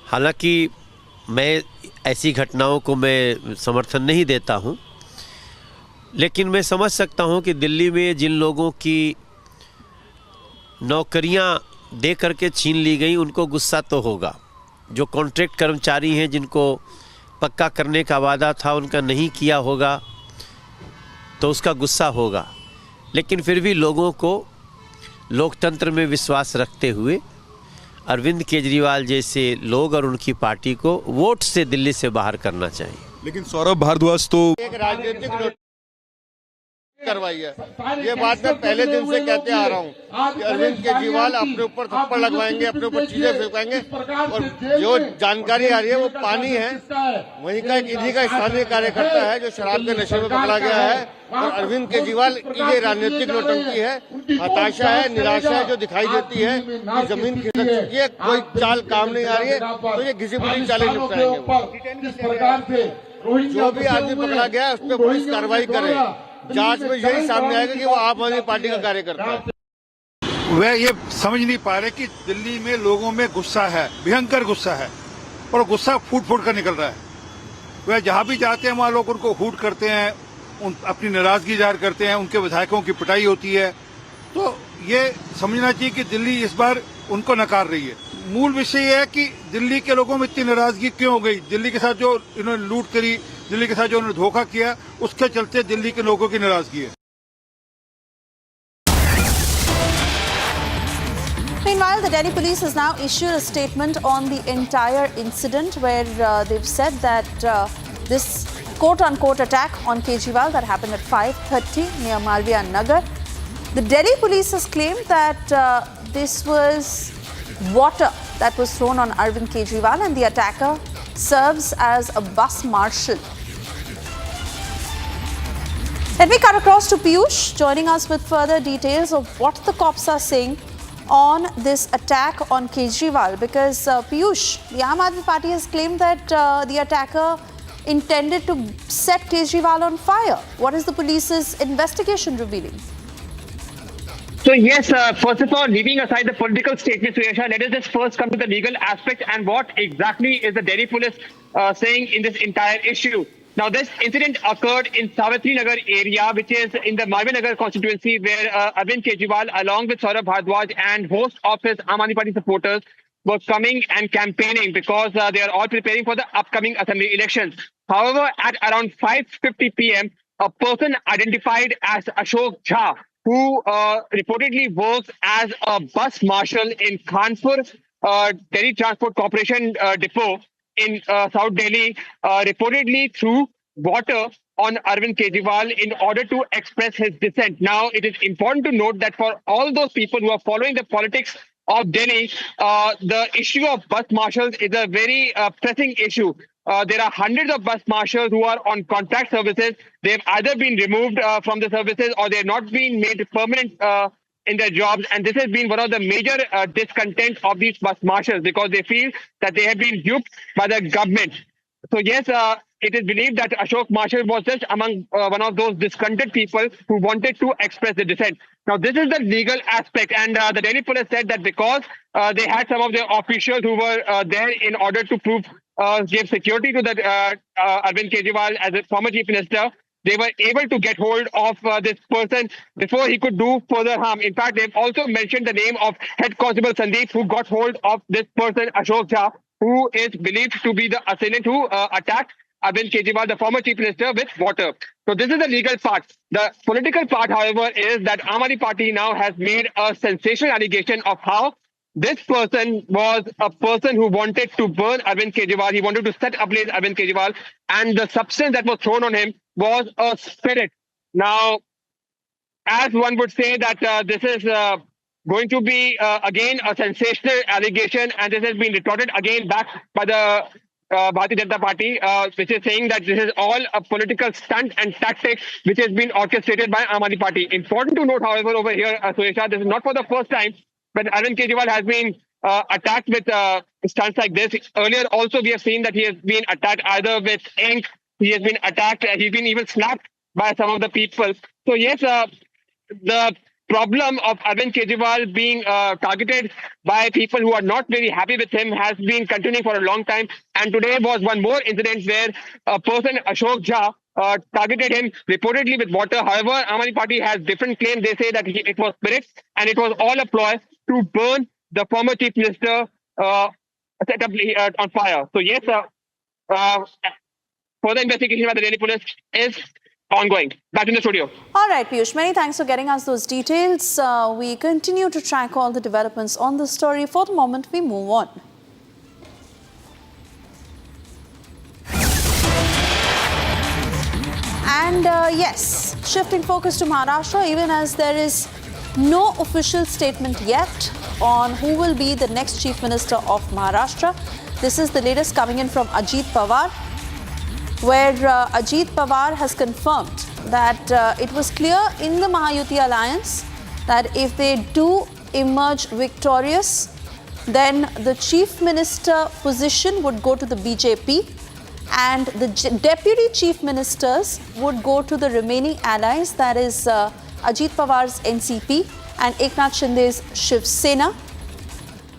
हालांकि मैं ऐसी घटनाओं को मैं समर्थन नहीं देता हूं, लेकिन मैं समझ सकता हूं कि दिल्ली में जिन लोगों की नौकरियां दे करके छीन ली गई उनको गुस्सा तो होगा। जो कॉन्ट्रैक्ट कर्मचारी हैं जिनको पक्का करने का वादा था उनका नहीं किया होगा तो उसका गुस्सा होगा। लेकिन फिर भी लोगों को लोकतंत्र में विश्वास रखते हुए अरविंद केजरीवाल जैसे लोग और उनकी पार्टी को वोट से दिल्ली से बाहर करना चाहिए। लेकिन सौरभ भारद्वाज तो एक राजनीतिक करवाई है। ये बात मैं पहले दिन से कहते आ रहा हूँ कि अरविंद केजरीवाल अपने ऊपर थप्पड़ लगवाएंगे, अपने ऊपर चीजें फेंकेंगे, और जो जानकारी आ रही है वो पानी है। वहीं का एक इन्हीं का स्थानीय कार्यकर्ता है जो शराब के नशे में पकड़ा गया है, और अरविंद केजरीवाल ये राजनीतिक नौटंकी है, हताशा है, निराशा है जो दिखाई देती है कि जमीन खिसक चुकी है, कोई चाल काम नहीं आ रही है, तो ये घिसी पिटी चालें निपटाएंगे। जो भी आदमी पकड़ा गया उस पर पुलिस कार्रवाई करे। जांच में यही सामने आएगा कि वो आम आदमी पार्टी का कार्यकर्ता है। वह ये समझ नहीं पा रहे कि दिल्ली में लोगों में गुस्सा है, भयंकर गुस्सा है, और गुस्सा फूट फूट कर निकल रहा है। वह जहां भी जाते हैं वहां लोग उनको हूट करते हैं, अपनी नाराजगी जाहिर करते हैं, उनके विधायकों की पिटाई होती है। तो ये समझना चाहिए कि दिल्ली इस बार उनको नकार रही है। मूल विषय यह है कि दिल्ली के लोगों में इतनी नाराजगी क्यों हो गई। दिल्ली के साथ जो इन्होंने लूट करी, दिल्ली के साथ जो उन्होंने धोखा किया, उसके चलते दिल्ली के लोगों की नाराजगी है। Meanwhile, the Delhi police has now issued a statement on the entire incident where they've said that this quote-unquote attack on Kejriwal that happened at 5:30 near Malviya Nagar. The Delhi police has claimed that this was water that was thrown on Arvind Kejriwal and the attacker serves as a bus marshal. Let me cut across to Piyush, joining us with further details of what the cops are saying on this attack on Kejriwal. Because Piyush, the Aam Aadmi Party has claimed that the attacker intended to set Kejriwal on fire. What is the police's investigation revealing? So yes, first of all, leaving aside the political statements, Suresha, let us just first come to the legal aspect and what exactly is the Delhi police saying in this entire issue. Now, this incident occurred in Savitri Nagar area, which is in the Malviya Nagar constituency, where Arvind Kejriwal, along with Saurabh Bhardwaj and host of his Aam Aadmi Party supporters, were coming and campaigning because they are all preparing for the upcoming assembly elections. However, at around 5:50 p.m., a person identified as Ashok Jha, who reportedly works as a bus marshal in Kanpur Delhi Transport Corporation depot in South Delhi, reportedly threw water on Arvind Kejriwal in order to express his dissent. Now, it is important to note that for all those people who are following the politics of Delhi, the issue of bus marshals is a very pressing issue. There are hundreds of bus marshals who are on contract services. They've either been removed from the services or they're not being made permanent in their jobs. And this has been one of the major discontent of these bus marshals because they feel that they have been duped by the government. So yes, it is believed that Ashok Marshal was just among one of those discontented people who wanted to express the dissent. Now, this is the legal aspect, and the Delhi police said that because they had some of their officials who were there in order to give security to the Arvind Kejriwal as a former chief minister, they were able to get hold of this person before he could do further harm. In fact, they've also mentioned the name of Head Constable Sandeep, who got hold of this person, Ashok Jha, who is believed to be the assailant who attacked Arvind Kejriwal, the former chief minister, with water. So this is the legal part. The political part, however, is that Aam Aadmi Party now has made a sensational allegation of how this person was a person who wanted to burn Arvind Kejriwal. He wanted to set ablaze Arvind Kejriwal, and the substance that was thrown on him was a spirit. Now, as one would say that this is going to be again a sensational allegation, and this has been retorted again back by the Bharatiya Janata Party, which is saying that this is all a political stunt and tactic which has been orchestrated by Aam Aadmi Party. Important to note, however, over here, Suresha, this is not for the first time when Arvind Kejriwal has been attacked with stunts like this. Earlier also we have seen that he has been attacked either with ink, he has been attacked, he's been even slapped by some of the people. So yes, the problem of Arvind Kejriwal being targeted by people who are not very happy with him has been continuing for a long time. And today was one more incident where a person, Ashok Jha, targeted him reportedly with water. However, Aam Aadmi Party has different claims. They say that it was spirit and it was all a ploy to burn the former chief minister set up on fire. So yes, further investigation by the Delhi police is ongoing. Back in the studio. All right, Piyush, many thanks for getting us those details. We continue to track all the developments on the story. For the moment, we move on. And yes, Shifting focus to Maharashtra, even as there is no official statement yet on who will be the next Chief Minister of Maharashtra. This is the latest coming in from Ajit Pawar, where Ajit Pawar has confirmed that it was clear in the Mahayuti alliance that if they do emerge victorious, then the Chief Minister position would go to the BJP and the Deputy Chief Ministers would go to the remaining allies, that is Ajit Pawar's NCP and Eknath Shinde's Shiv Sena.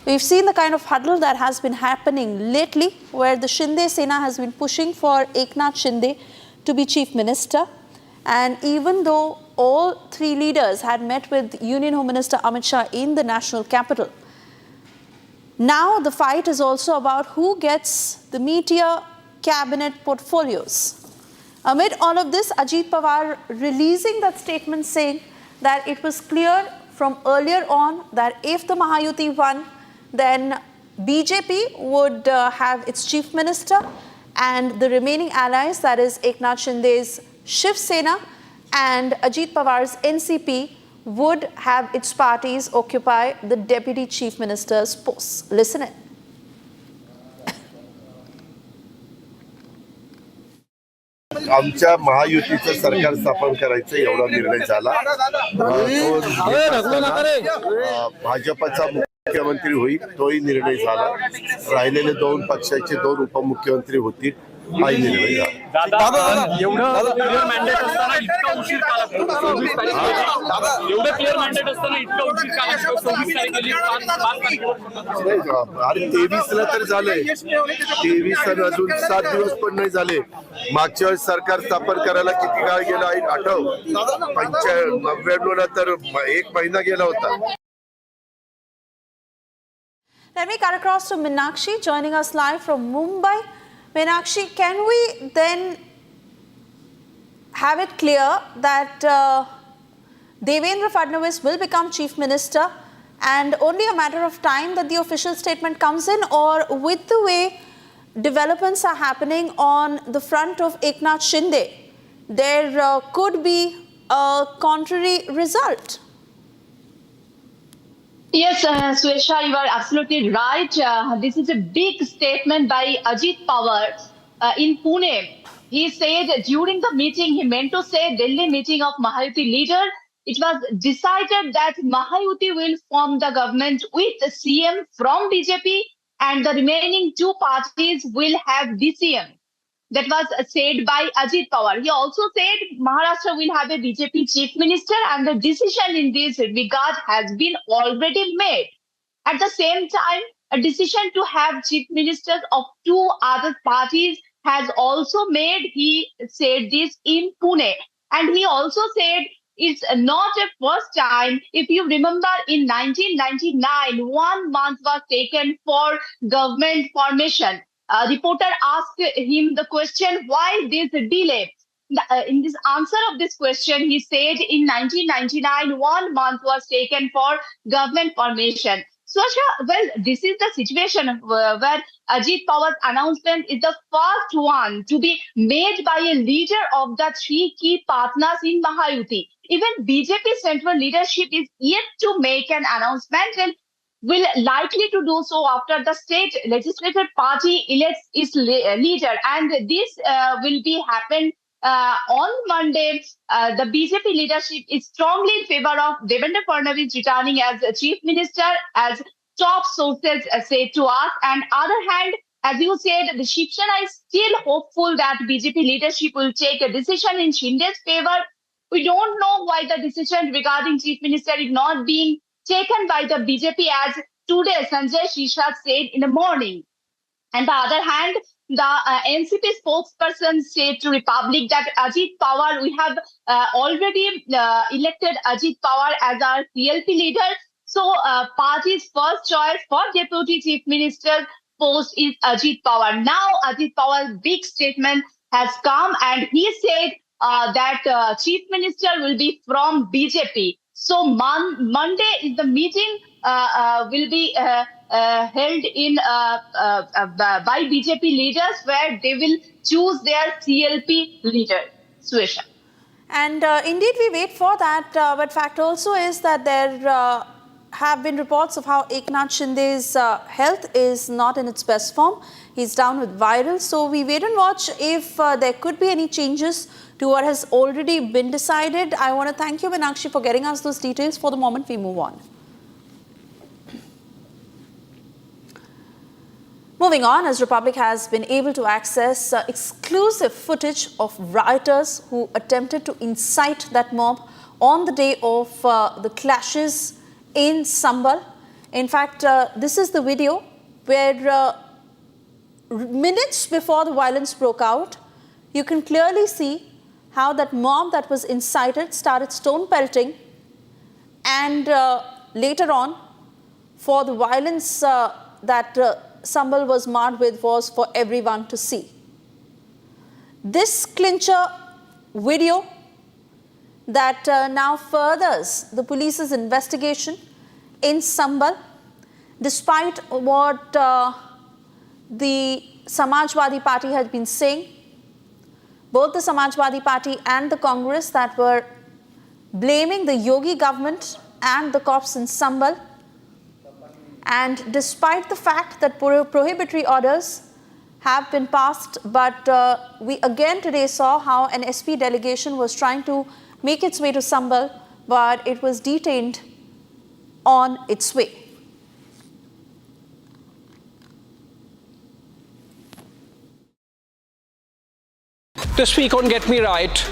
We've seen the kind of huddle that has been happening lately, where the Shinde Sena has been pushing for Eknath Shinde to be Chief Minister. And even though all three leaders had met with Union Home Minister Amit Shah in the national capital, now the fight is also about who gets the meatier cabinet portfolios. Amid all of this, Ajit Pawar releasing that statement saying that it was clear from earlier on that if the Mahayuti won, then BJP would have its Chief Minister and the remaining allies, that is Eknath Shinde's Shiv Sena and Ajit Pawar's NCP, would have its parties occupy the Deputy Chief Minister's posts. Listen in. आमच्या महायुतीचं सरकार स्थापन करायचं एवढा निर्णय झाला. भाजपचा मुख्यमंत्री होईल तोही निर्णय झाला. राहिलेले दोन पक्षाचे दोन उपमुख्यमंत्री होतील हाही निर्णय झाला. एवढं क्लिअर मॅन्डेट असताना इतका उशीर का लागतो? 26 तारीख एवढं क्लिअर मॅन्डेट असताना इतका उशीर का लागतो? 26 तारखेला अरे 23ला तर झालंय. 23 आणि अजून 7 दिवस पण नाही झाले. मागच्या वेळेस सरकार स्थापन करायला किती काळ गेला आठव? 95ला तर 1 महिना गेला होता. Let me cut across to Meenakshi joining us live from Mumbai. Meenakshi, can we then have it clear that Devendra Fadnavis will become Chief Minister and only a matter of time that the official statement comes in, or with the way developments are happening on the front of Eknath Shinde, there could be a contrary result? Yes, Suesha, you are absolutely right. This is a big statement by Ajit Pawar in Pune. He said during the meeting, he meant to say Delhi meeting of Mahayuti leader, it was decided that Mahayuti will form the government with CM from BJP and the remaining two parties will have DCM. That was said by Ajit Pawar. He also said Maharashtra will have a BJP chief minister and the decision in this regard has been already made. At the same time, a decision to have chief ministers of two other parties has also made. He said this in Pune. And he also said it's not a first time. If you remember, in 1999, 1 month was taken for government formation. A reporter asked him the question, why this delay? In this answer of this question, he said in 1999, 1 month was taken for government formation. So, well, this is the situation where Ajit Pawar's announcement is the first one to be made by a leader of the three key partners in Mahayuti. Even BJP central leadership is yet to make an announcement and will likely to do so after the state legislative party elects its leader. And this will be happen on Monday. The BJP leadership is strongly in favor of Devendra Fadnavis returning as chief minister, as top sources say to us. And other hand, as you said, the Shiv Sena is still hopeful that BJP leadership will take a decision in Shinde's favor. We don't know why the decision regarding chief minister is not being taken by the BJP, as today Sanjay Shisha said in the morning. On the other hand, the NCP spokesperson said to Republic that Ajit Pawar, we have already elected Ajit Pawar as our CLP leader. So party's first choice for deputy chief minister post is Ajit Pawar. Now Ajit Pawar's big statement has come and he said that chief minister will be from BJP. So Monday is the meeting will be held in by BJP leaders, where they will choose their CLP leader. Suesha. And indeed, we wait for that. But fact also is that there have been reports of how Eknath Shinde's health is not in its best form. He's down with viral. So we wait and watch if there could be any changes to what has already been decided. I want to thank you, Meenakshi, for getting us those details. For the moment, we move on. Moving on, as Republic has been able to access exclusive footage of rioters who attempted to incite that mob on the day of the clashes in Sambhal. In fact, this is the video where minutes before the violence broke out, you can clearly see how that mob that was incited started stone pelting, and later on, for the violence that Sambhal was marred with was for everyone to see. This clincher video that now furthers the police's investigation in Sambhal, despite what the Samajwadi Party had been saying, both the Samajwadi Party and the Congress that were blaming the Yogi government and the cops in Sambhal. And despite the fact that prohibitory orders have been passed, but we again today saw how an SP delegation was trying to make its way to Sambhal, but it was detained on its way. This week on Get Me Right,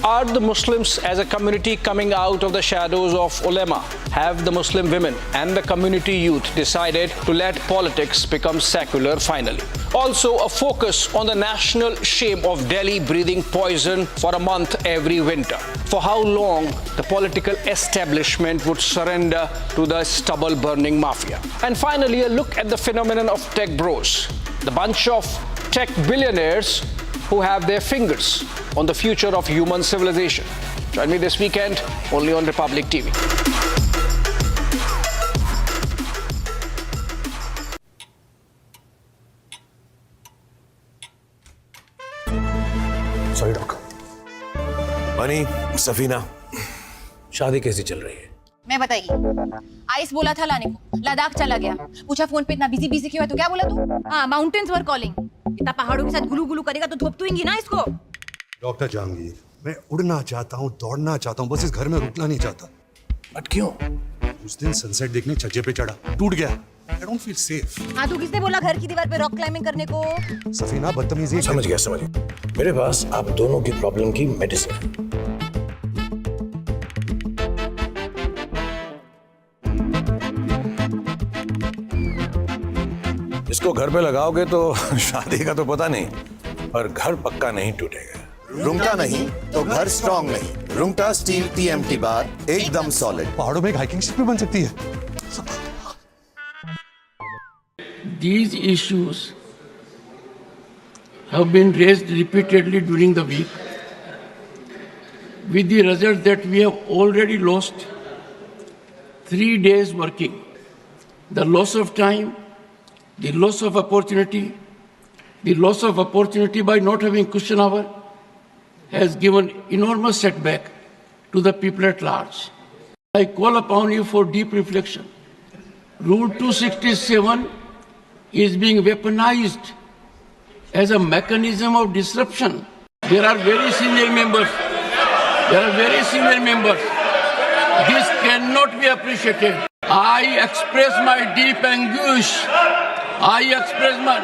are the Muslims as a community coming out of the shadows of ulema? Have the Muslim women and the community youth decided to let politics become secular finally? Also, a focus on the national shame of Delhi breathing poison for a month every winter. For how long the political establishment would surrender to the stubble burning mafia. And finally, a look at the phenomenon of tech bros, the bunch of tech billionaires who have their fingers on the future of human civilization. Join me this weekend only on Republic TV. Sorry doctor. Money, Safina, शादी कैसी चल रही है? मैं बताइए, ice बोला था लाने को, लद्दाख चला गया, पूछा फोन पे इतना बिजी क्यों है, तो क्या बोला तू? हाँ, माउंटेन्स वर कॉलिंग, इतना पहाड़ों के साथ गुलू गुलू करेगा तो धोपतुएंगी ना इसको। डॉक्टर जहांगीर, मैं उड़ना चाहता हूँ, दौड़ना चाहता हूँ, बस इस घर में रुकना नहीं चाहता। बट क्यों? उस दिन सनसेट देखने छज्जे पे चढ़ा, टूट गया। I don't feel safe. हाँ, तू किसने बोला घर की दीवार पे रॉक क्लाइंबिंग करने को? सफीना, बदतमीजी। समझ गया। मेरे पास आप दोनों की प्रॉब्लम की मेडिसिन है। इसको घर पे लगाओगे तो शादी का तो पता नहीं, पर घर पक्का नहीं टूटेगा। रुंगटा नहीं तो घर स्ट्रॉन्ग नहीं। रुंगटा स्टील TMT बार एकदम सॉलिड। पहाड़ों में एक हाइकिंग शिप भी बन सकती है। These issues have been raised repeatedly during the week, with the result that we have already lost 3 days working. The loss of time, the loss of opportunity by not having cushion hour has given enormous setback to the people at large. I call upon you for deep reflection. Rule 267 is being weaponized as a mechanism of disruption. There are very senior members. This cannot be appreciated. I express my deep anguish.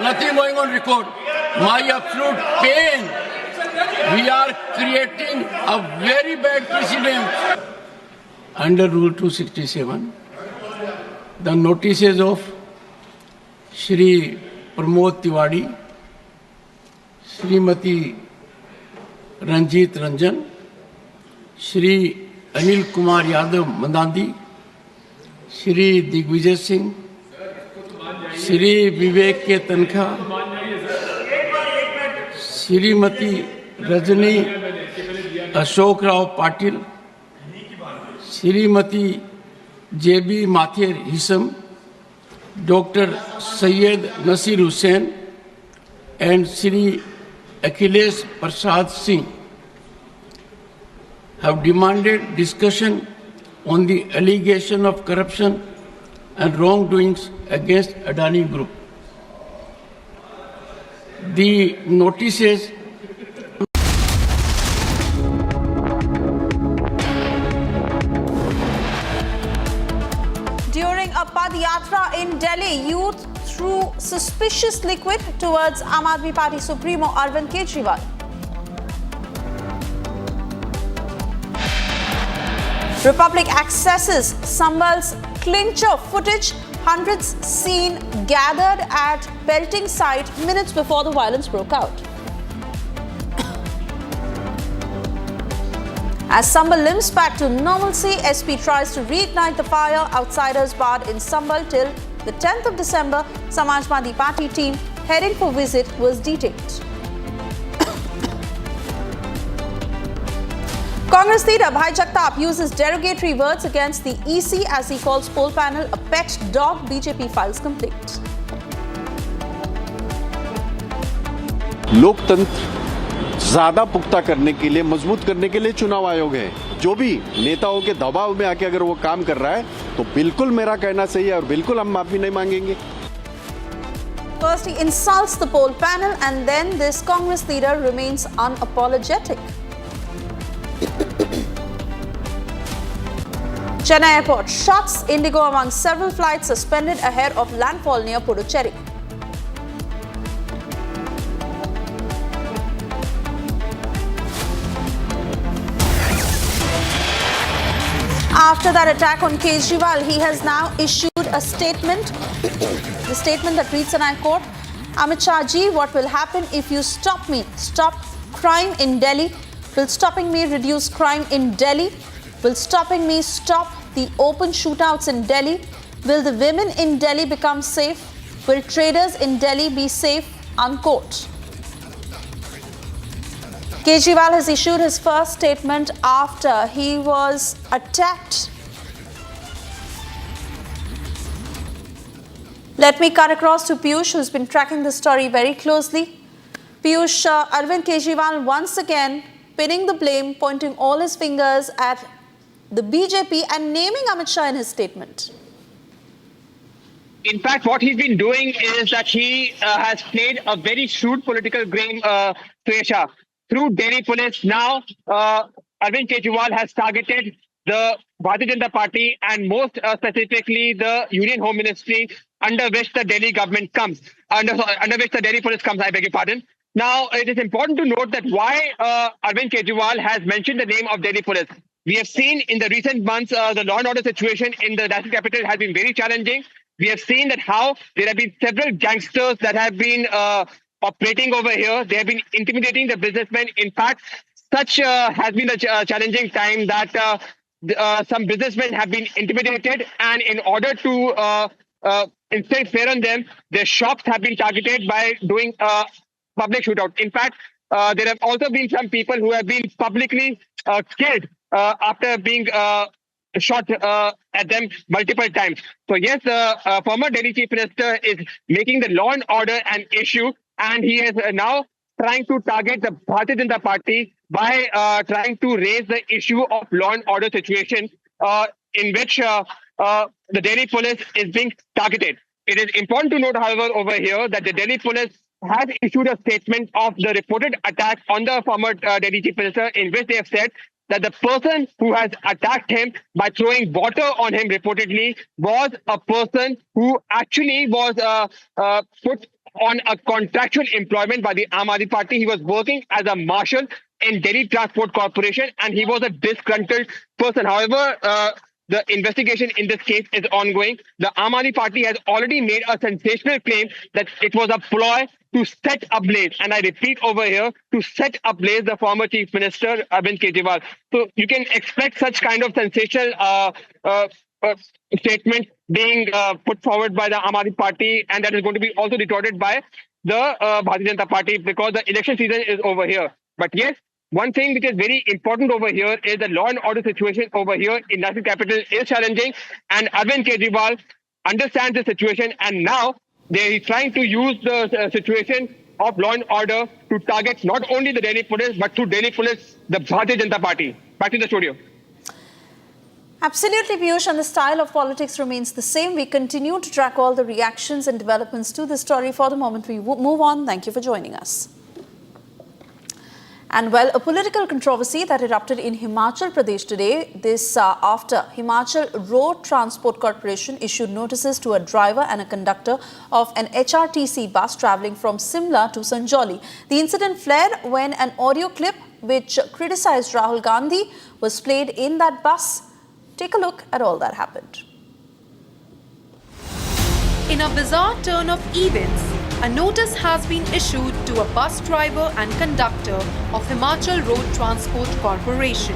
Nothing going on record. My absolute pain. We are creating a very bad precedent. Under Rule 267, the notices of Shri Pramod Tiwari, Srimati Ranjit Ranjan, Shri Anil Kumar Yadav Mandandi, Shri Digvijay Singh, Shri Vivek K. Tankha, Shrimati Rajani Ashok Rao Patil, Shrimati J.B. Mathur Hisam, Dr. Syed Nasir Hussain, and Shri Akhilesh Prasad Singh. have demanded discussion on the allegation of corruption and wrongdoings against Adani Group. The notices During a Padyatra in Delhi, youth threw suspicious liquid towards Aam Aadmi Party Supremo Arvind Kejriwal. Republic accesses Sambhal's clincher footage. Hundreds seen gathered at pelting site minutes before the violence broke out. As Sambhal limps back to normalcy, SP tries to reignite the fire. Outsiders barred in Sambhal till the 10th of December. Samajwadi Party team heading for visit was detained. Congress leader Bhai Jagtap uses derogatory words against the EC as he calls poll panel a pet dog. BJP files complaint. लोकतंत्र ज्यादा पुख्ता करने के लिए, मजबूत करने के लिए चुनाव आयोग है। जो भी नेताओं के दबाव में आके अगर वो काम कर रहा है तो बिल्कुल मेरा कहना सही है और बिल्कुल हम माफी नहीं मांगेंगे। First he insults the poll panel and then this Congress leader remains unapologetic. Chennai airport shuts. Indigo among several flights suspended ahead of landfall near Puducherry. After that attack on Kejriwal, he has now issued a statement. The statement that reads, and I quote, Amit Shah ji, what will happen if you stop me? Stop crime in Delhi. Will stopping me reduce crime in Delhi? Will stopping me stop the open shootouts in Delhi? Will the women in Delhi become safe? Will traders in Delhi be safe? Unquote. Kejriwal has issued his first statement after he was attacked. Let me cut across to Piyush, who's been tracking the story very closely. Piyush, Arvind Kejriwal once again pinning the blame, pointing all his fingers at the BJP and naming Amit Shah in his statement. In fact, what he's been doing is that he has played a very shrewd political game, Suesha. Through Delhi police, now Arvind Kejriwal has targeted the Bharatiya Janata Party and most specifically the Union Home Ministry under which the Delhi government comes, under which the Delhi police comes, I beg your pardon. Now, it is important to note that why Arvind Kejriwal has mentioned the name of Delhi police. We have seen in the recent months, the law and order situation in the national capital has been very challenging. We have seen that how there have been several gangsters that have been operating over here. They have been intimidating the businessmen. In fact, such has been a challenging time that some businessmen have been intimidated, and in order to instead fair on them, their shops have been targeted by doing public shootout. In fact, there have also been some people who have been publicly killed after being shot at them multiple times. So yes, the former Delhi Chief Minister is making the law and order an issue, and he is now trying to target the Bharatiya Janata Party by trying to raise the issue of law and order situation in which the Delhi police is being targeted. It is important to note, however, over here that the Delhi police has issued a statement of the reported attack on the former Delhi Chief Minister, in which they have said that the person who has attacked him by throwing water on him reportedly was a person who actually was put on a contractual employment by the Aam Aadmi Party. He was working as a marshal in Delhi Transport Corporation, and he was a disgruntled person. However, the investigation in this case is ongoing. The Aam Aadmi Party has already made a sensational claim that it was a ploy to set ablaze, and I repeat over here, to set ablaze the former Chief Minister Arvind Kejriwal. So you can expect such kind of sensational statement being put forward by the Aam Aadmi Party, and that is going to be also retorted by the Bharatiya Janata Party, because the election season is over here. But yes, one thing which is very important over here is the law and order situation over here in national capital is challenging, and Arvind Kejriwal understands the situation, and now they are trying to use the situation of law and order to target not only the Delhi police, but through Delhi police, the Bharatiya Janata Party. Back to the studio. Absolutely, Piyush, and the style of politics remains the same. We continue to track all the reactions and developments to this story. For the moment, we move on. Thank you for joining us. And well, a political controversy that erupted in Himachal Pradesh today, this after Himachal Road Transport Corporation issued notices to a driver and a conductor of an HRTC bus travelling from Simla to Sanjoli. The incident flared when an audio clip which criticised Rahul Gandhi was played in that bus. Take a look at all that happened. In a bizarre turn of events, a notice has been issued to a bus driver and conductor of Himachal Road Transport Corporation.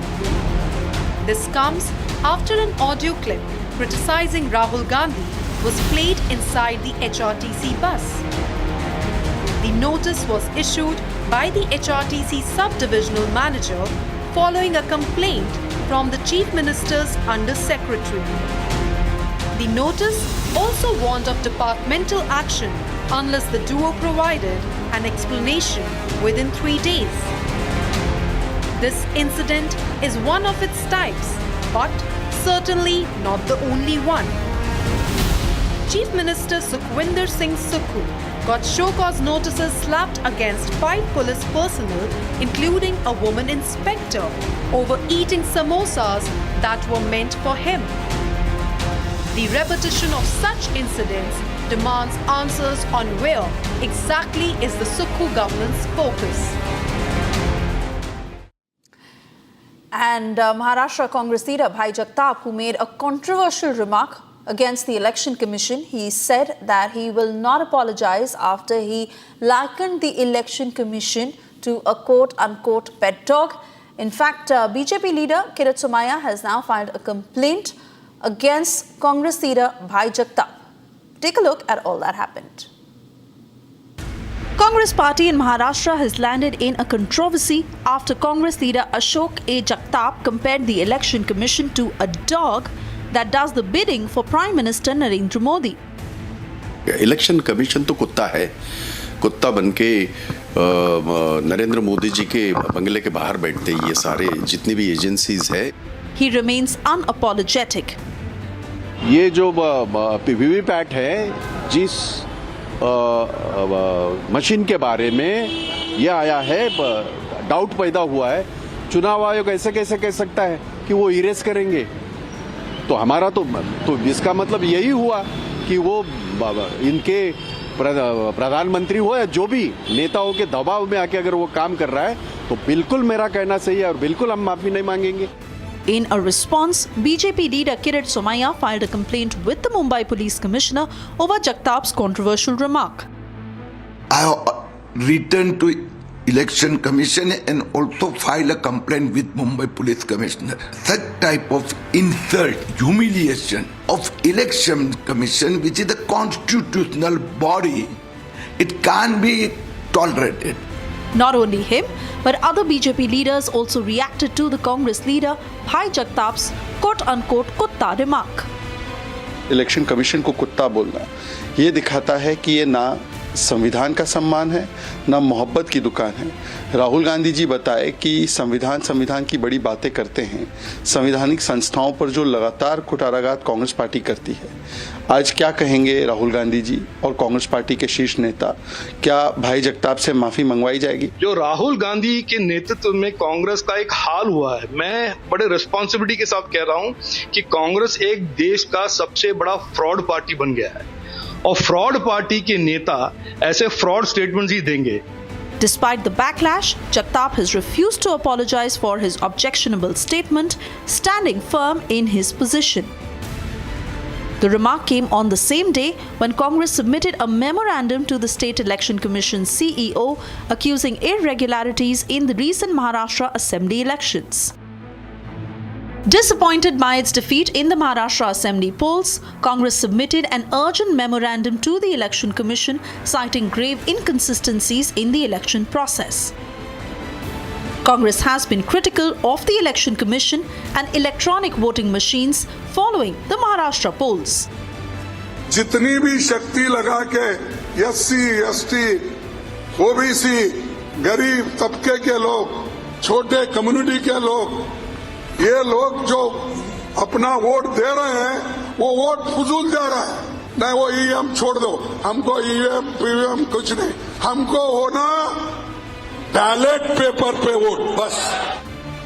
This comes after an audio clip criticising Rahul Gandhi was played inside the HRTC bus. The notice was issued by the HRTC Sub-Divisional Manager following a complaint from the Chief Minister's Under-Secretary. The notice also warned of departmental action unless the duo provided an explanation within 3 days. This incident is one of its types, but certainly not the only one. Chief Minister Sukhwinder Singh Sukhu got show-cause notices slapped against 5 police personnel, including a woman inspector, over eating samosas that were meant for him. The repetition of such incidents demands answers on where exactly is the Sukhu government's focus. And Maharashtra Congress leader Bhai Jagtap, who made a controversial remark against the Election Commission, he said that he will not apologize after he likened the Election Commission to a quote-unquote pet dog. In fact, BJP leader Kirit Somaiya has now filed a complaint against Congress leader Bhai Jagtap. Take a look at all that happened. Congress party in Maharashtra has landed in a controversy after Congress leader Ashok A. Jagtap compared the Election Commission to a dog that does the bidding for Prime Minister Narendra Modi. Election commission तो कुत्ता है, कुत्ता बनके नरेंद्र मोदी जी के बंगले के बाहर बैठते ये सारे जितनी भी एजेंसीज है. He remains unapologetic. ये जो वीवीपैट है, जिस मशीन के बारे में ये आया है, डाउट पैदा हुआ है, चुनाव आयोग ऐसे कैसे कह सकता है कि वो इरेज करेंगे? तो हमारा तो इसका मतलब यही हुआ कि वो इनके प्रधानमंत्री हो या जो भी नेताओं के दबाव में आके अगर वो काम कर रहा है तो बिल्कुल मेरा कहना सही है और बिल्कुल हम माफी नहीं मांगेंगे. In a response, BJP leader Kirit Somaiya filed a complaint with the Mumbai Police Commissioner over Jagtap's controversial remark. I returned to Election Commission and also filed a complaint with Mumbai Police Commissioner. Such type of insult, humiliation of Election Commission, which is a constitutional body, it can't be tolerated. Not only him, but other BJP leaders also reacted to the Congress leader Bhai Jagtap's quote-unquote kutta remark. Election commission को कुत्ता बोलना ये दिखाता है कि ये ना संविधान का सम्मान है ना मोहब्बत की दुकान है. राहुल गांधी जी बताए कि संविधान की बड़ी बातें करते हैं. संवैधानिक संस्थाओं पर जो लगातार कुठाराघात कांग्रेस पार्टी करती है, आज क्या कहेंगे राहुल गांधी जी और कांग्रेस पार्टी के शीर्ष नेता? क्या भाई जगताप से माफी मंगवाई जाएगी? जो राहुल गांधी के नेतृत्व में कांग्रेस का एक हाल हुआ है, मैं बड़े रिस्पॉन्सिबिलिटी के साथ कह रहा हूं कि कांग्रेस एक देश का सबसे बड़ा फ्रॉड पार्टी बन गया है और फ्रॉड पार्टी के नेता ऐसे फ्रॉड स्टेटमेंट्स ही देंगे. Despite the backlash, Jagtap has refused to apologize for his objectionable statement, standing firm in his position. The remark came on the same day when Congress submitted a memorandum to the State Election Commission CEO accusing irregularities in the recent Maharashtra Assembly elections. Disappointed by its defeat in the Maharashtra Assembly polls, Congress submitted an urgent memorandum to the Election Commission citing grave inconsistencies in the election process. Congress has been critical of the Election Commission and electronic voting machines following the Maharashtra polls. जितनी भी शक्ति लगा के SC, ST OBC, गरीब तबके के लोग, छोटे कम्युनिटी के लोग, ये लोग जो अपना वोट दे रहे हैं वो वोट फजूल जा रहा है। नहीं, वो ईवीएम छोड़ दो, हमको ईवीएम पीवीएम कुछ नहीं, हमको होना बैलेट पेपर पे वोट बस।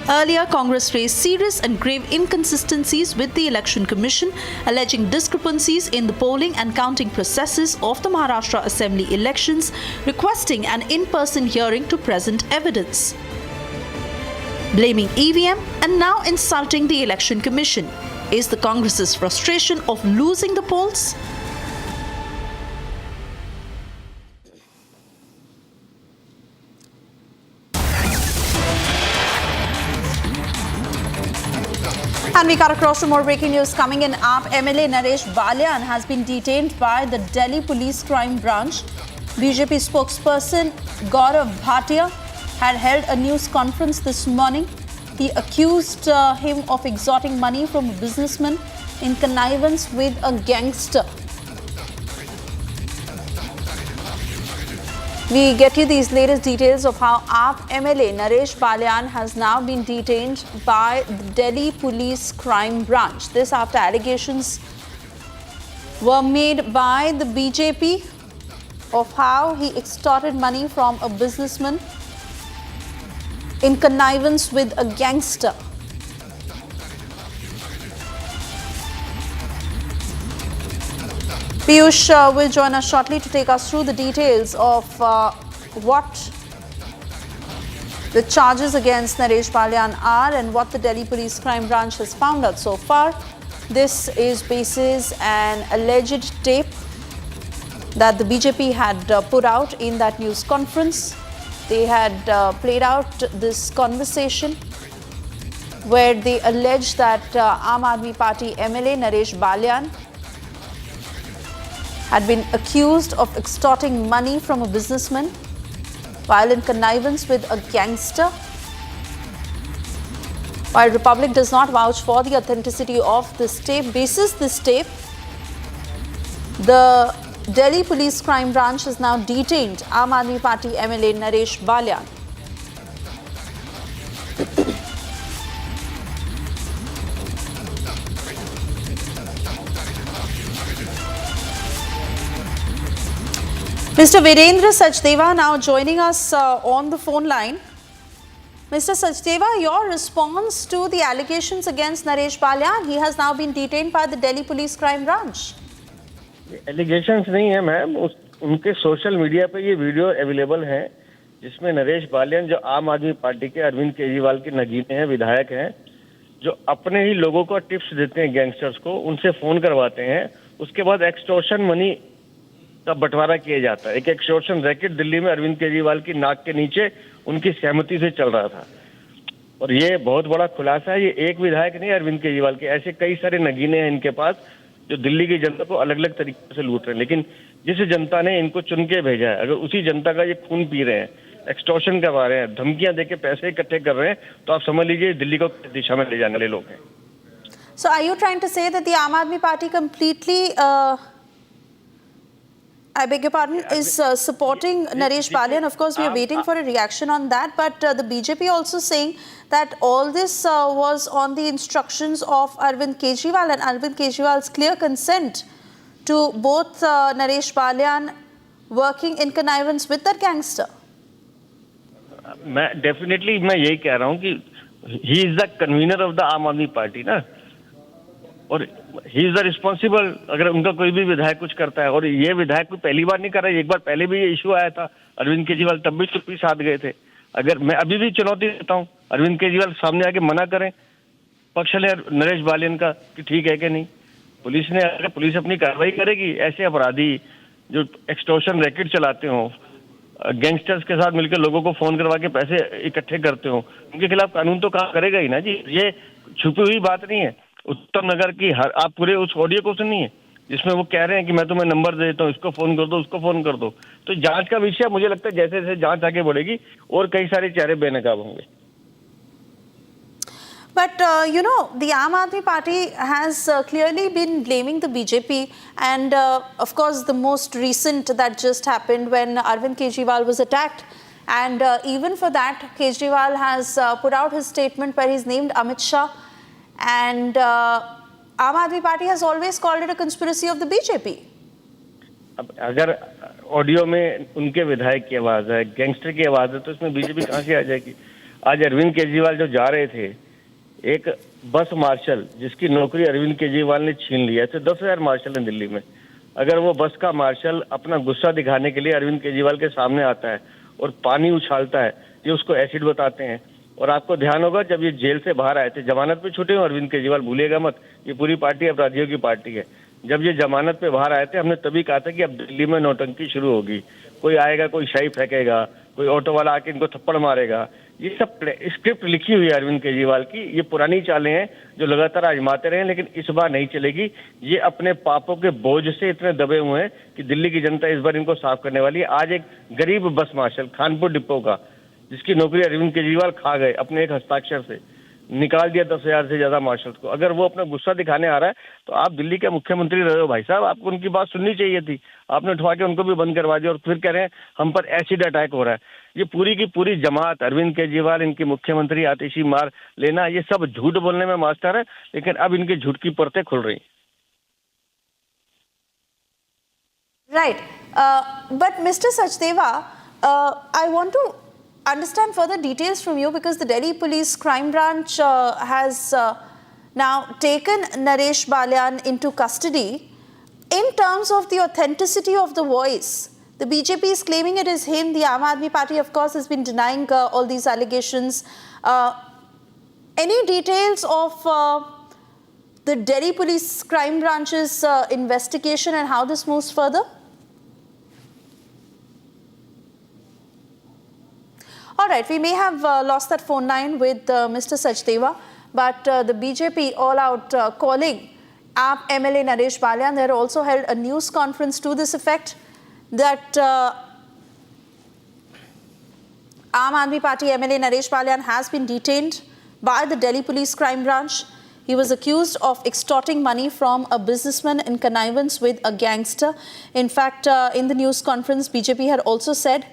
Earlier, Congress raised serious and grave inconsistencies with the Election Commission, alleging discrepancies in the polling and counting processes of the Maharashtra Assembly elections, requesting an in-person hearing to present evidence. Blaming EVM and now insulting the Election Commission. Is the Congress's frustration of losing the polls? And we cut across to more breaking news coming in. AAP MLA Naresh Balyan has been detained by the Delhi Police Crime Branch. BJP spokesperson Gaurav Bhatia had held a news conference this morning. He accused him of extorting money from a businessman in connivance with a gangster. We get you these latest details of how AAP MLA Naresh Balyan has now been detained by the Delhi Police Crime Branch. This after allegations were made by the BJP of how he extorted money from a businessman in connivance with a gangster. Piyush will join us shortly to take us through the details of what the charges against Naresh Balyan are and what the Delhi Police Crime Branch has found out so far. This is basis an alleged tape that the BJP had put out in that news conference. They had played out this conversation where they alleged that Aam Aadmi Party MLA Naresh Balyan had been accused of extorting money from a businessman while in connivance with a gangster. While Republic does not vouch for the authenticity of this tape, basis this tape, the Delhi Police Crime Branch has now detained Aam Aadmi Party MLA Naresh Balyan. Mr. Virendra Sachdeva now joining us on the phone line. Mr. Sachdeva, your response to the allegations against Naresh Balyan, he has now been detained by the Delhi Police Crime Branch. Allegations नहीं है ma'am, उनके social media पे ये video available है जिसमें नरेश बालियान जो आम आदमी पार्टी के अरविंद केजरीवाल के नगीने हैं, विधायक हैं, जो अपने ही लोगों को टिप्स देते हैं गैंगस्टर्स को, उनसे फोन करवाते हैं, उसके बाद एक्सटॉर्शन मनी का बंटवारा किया जाता है। एक एक्सटॉर्शन रैकेट दिल्ली में अरविंद केजरीवाल की नाक के नीचे उनकी सहमति से चल रहा था और ये बहुत बड़ा खुलासा है। ये एक विधायक नहीं अरविंद केजरीवाल के, ऐसे कई सारे नगीने हैं इनके पास जो दिल्ली की जनता को अलग अलग तरीके से लूट रहे हैं। लेकिन जिस जनता ने इनको चुन के भेजा है, अगर उसी जनता का ये खून पी रहे हैं, एक्सटॉर्शन करवा रहे हैं, धमकियां देके पैसे इकट्ठे कर रहे हैं, तो आप समझ लीजिए दिल्ली को किस दिशा में ले जाने वाले लोग हैं। So are you trying to say that the Aam Aadmi Party completely I beg your pardon, is supporting Naresh Balyan? Of course, we are waiting for a reaction on that. But the BJP also saying that all this was on the instructions of Arvind Kejriwal and Arvind Kejriwal's clear consent to both Naresh Balyan working in connivance with that gangster. Definitely मैं यही कह रहा हूँ कि he is the convener of the आम आदमी party ना, और ही इज द रिस्पॉन्सिबल। अगर उनका कोई भी विधायक कुछ करता है, और ये विधायक कोई पहली बार नहीं कर रहा है, एक बार पहले भी ये इशू आया था अरविंद केजरीवाल, तब भी चुप्पी साध गए थे। अगर मैं अभी भी चुनौती देता हूँ, अरविंद केजरीवाल सामने आके मना करें, पक्ष ले नरेश बालियान का कि ठीक है कि नहीं। पुलिस ने, अगर पुलिस अपनी कार्रवाई करेगी, ऐसे अपराधी जो एक्सटॉर्शन रैकेट चलाते हो, गैंगस्टर्स के साथ मिलकर लोगों को फोन करवा के पैसे इकट्ठे करते हो, उनके खिलाफ कानून तो काम करेगा ही ना जी। ये छुपी हुई बात नहीं है। उत्तम नगर की आप पूरे उस ऑडियो को सुनिए जिसमें वो कह रहे हैं कि मैं तुम्हें नंबर देता हूँ, इसको फोन कर दो, उसको फोन कर दो। तो जांच का विषय, मुझे लगता है जैसे जैसे जांच आगे बढ़ेगी और कई सारे चेहरे बेनकाब होंगे। But, the Aam Aadmi Party has clearly been blaming the BJP. And, of course, the most recent that just happened when Arvind Kejriwal was attacked. And even for that, Kejriwal has put out his statement where he's named Amit Shah. And Aam Aadmi Party has always called it a conspiracy of the BJP. अब अगर audio में उनके विधायक की आवाज है, gangster की आवाज है, तो इसमें बीजेपी कहां से आ जाएगी? आज अरविंद केजरीवाल जो जा रहे थे, एक बस मार्शल जिसकी नौकरी अरविंद केजरीवाल ने छीन लिया थे, 10,000 मार्शल हैं दिल्ली में। अगर वो बस का मार्शल अपना गुस्सा दिखाने के लिए अरविंद केजरीवाल के सामने आता है और पानी उछालता है, ये उसको एसिड बताते हैं। और आपको ध्यान होगा जब ये जेल से बाहर आए थे, जमानत पे छूटे हुए अरविंद केजरीवाल, भूलिएगा मत, ये पूरी पार्टी अपराधियों की पार्टी है। जब ये जमानत पे बाहर आए थे, हमने तभी कहा था कि अब दिल्ली में नौटंकी शुरू होगी, कोई आएगा, कोई शाही फेंकेगा, कोई ऑटो वाला आके इनको थप्पड़ मारेगा। ये सब स्क्रिप्ट लिखी हुई है अरविंद केजरीवाल की। ये पुरानी चालें हैं जो लगातार आजमाते रहे, लेकिन इस बार नहीं चलेगी। ये अपने पापों के बोझ से इतने दबे हुए हैं कि दिल्ली की जनता इस बार इनको साफ करने वाली है। आज एक गरीब बस मार्शल खानपुर डिपो का, जिसकी नौकरी अरविंद केजरीवाल खा गए अपने एक हस्ताक्षर से, निकाल दिया 10,000 से ज्यादा मार्शल्स को। अगर वो अपना गुस्सा दिखाने आ रहा है तो आप दिल्ली के मुख्यमंत्री रहे हो भाई साहब, आपको उनकी बात सुननी चाहिए थी। आपने उठवा के उनको भी बंद करवा दिया और फिर कह रहे हैं हम पर एसिड अटैक हो रहा है। ये पूरी की पूरी जमात, अरविंद केजरीवाल, इनकी मुख्यमंत्री आतिशी मार लेना, ये सब झूठ बोलने में मास्टर है, लेकिन अब इनकी झूठ की परतें खुल रही। Right. But Mr. Sachdeva, I want to understand further details from you, because the Delhi Police Crime Branch has now taken Naresh Balyan into custody. In terms of the authenticity of the voice, the BJP is claiming it is him. The Aam Aadmi Party, of course, has been denying all these allegations. Any details of the Delhi Police Crime Branch's investigation and how this moves further? All right, we may have lost that phone line with Mr. Sachdeva, but the BJP all out calling AAP MLA Naresh Balyan. They had also held a news conference to this effect that Aam Aadmi Party MLA Naresh Balyan has been detained by the Delhi Police Crime Branch. He was accused of extorting money from a businessman in connivance with a gangster. In fact, in the news conference, BJP had also said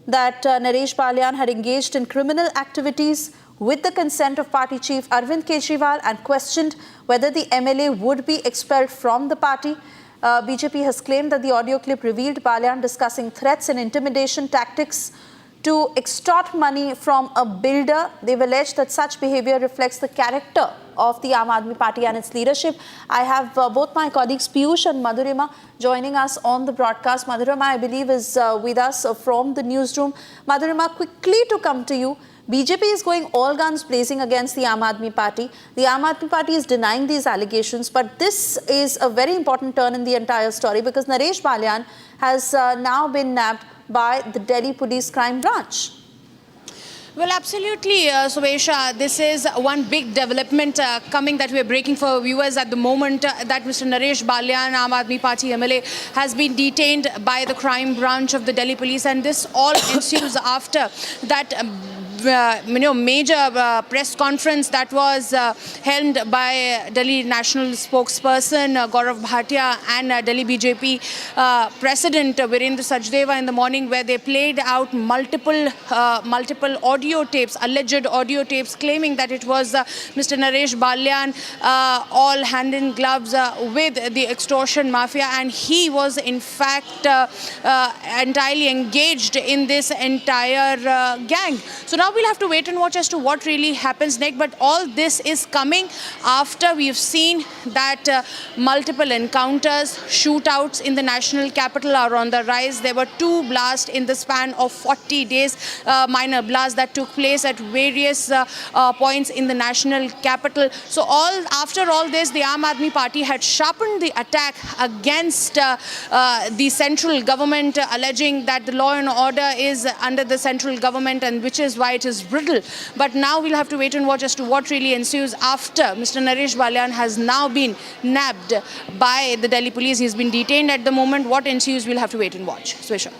that Naresh Balyan had engaged in criminal activities with the consent of party chief Arvind Kejriwal and questioned whether the MLA would be expelled from the party. BJP has claimed that the audio clip revealed Balyan discussing threats and intimidation tactics to extort money from a builder. They've alleged that such behavior reflects the character of the Aam Aadmi Party and its leadership. I have both my colleagues Piyush and Madhurima joining us on the broadcast. Madhurima, I believe, is with us from the newsroom. Madhurima, quickly to come to you. BJP is going all guns blazing against the Aam Aadmi Party. The Aam Aadmi Party is denying these allegations, but this is a very important turn in the entire story, because Naresh Balyan has now been nabbed by the Delhi Police Crime Branch. Well, absolutely, Swesha. This is one big development coming that we are breaking for viewers at the moment, that Mr. Naresh Balyan, Aam Aadmi Party MLA, has been detained by the crime branch of the Delhi Police, and this all ensues after that major press conference that was held by Delhi National spokesperson Gaurav Bhatia and Delhi BJP President Virendra Sachdeva in the morning, where they played out multiple audio tapes, alleged audio tapes, claiming that it was Mr. Naresh Balyan all hand in gloves with the extortion mafia, and he was in fact entirely engaged in this entire gang. So now we'll have to wait and watch as to what really happens next. But all this is coming after we've seen that multiple encounters, shootouts in the national capital are on the rise. There were 2 blasts in the span of 40 days, minor blasts that took place at various points in the national capital. So after all this, the Aam Aadmi Party had sharpened the attack against the central government, alleging that the law and order is under the central government, and which is why it is brittle. But now we'll have to wait and watch as to what really ensues after Mr. Naresh Balyan has now been nabbed by the Delhi police. He's been detained at the moment. What ensues, we'll have to wait and watch. Swesha.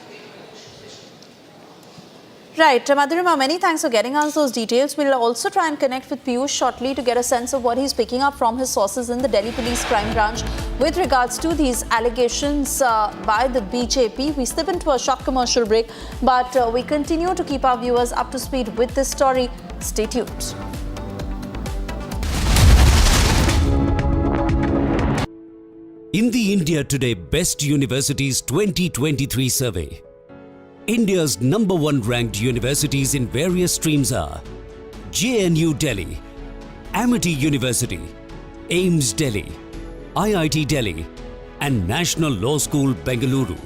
Right, Madhurima, many thanks for getting us those details. We'll also try and connect with Piyush shortly to get a sense of what he's picking up from his sources in the Delhi Police Crime Branch with regards to these allegations by the BJP. We slip into a short commercial break, but we continue to keep our viewers up to speed with this story. Stay tuned. In the India Today Best Universities 2023 survey, India's #1 ranked universities in various streams are JNU Delhi, Amity University, AIIMS Delhi, IIT Delhi, and National Law School Bengaluru.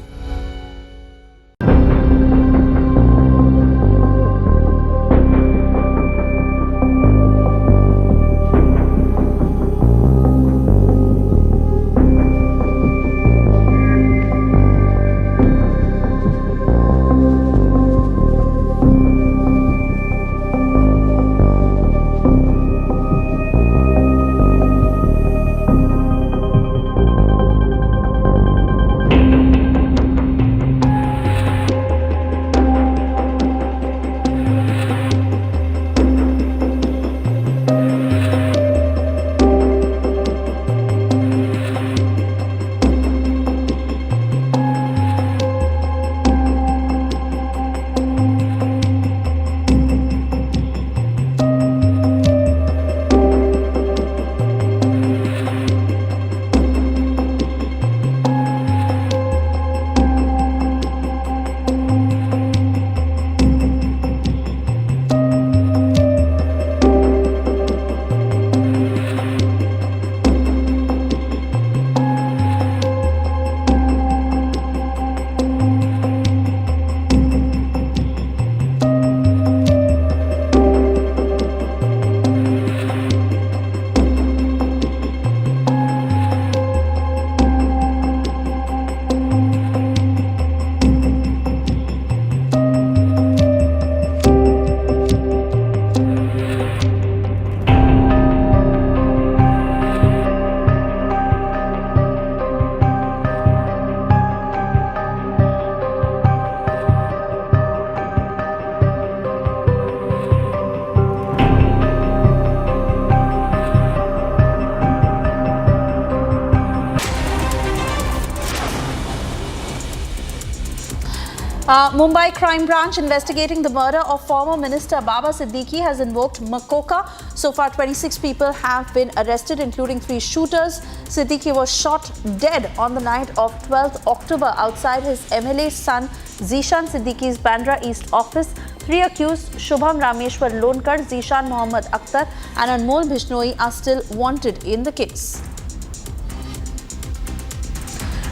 Mumbai Crime Branch investigating the murder of former Minister Baba Siddiqui has invoked Makoka. So far, 26 people have been arrested, including 3 shooters. Siddiqui was shot dead on the night of 12th October outside his MLA's son Zishan Siddiqui's Bandra East office. 3 accused, Shubham Rameshwar Lonkar, Zishan Mohammad Akhtar and Anmol Bishnoi, are still wanted in the case.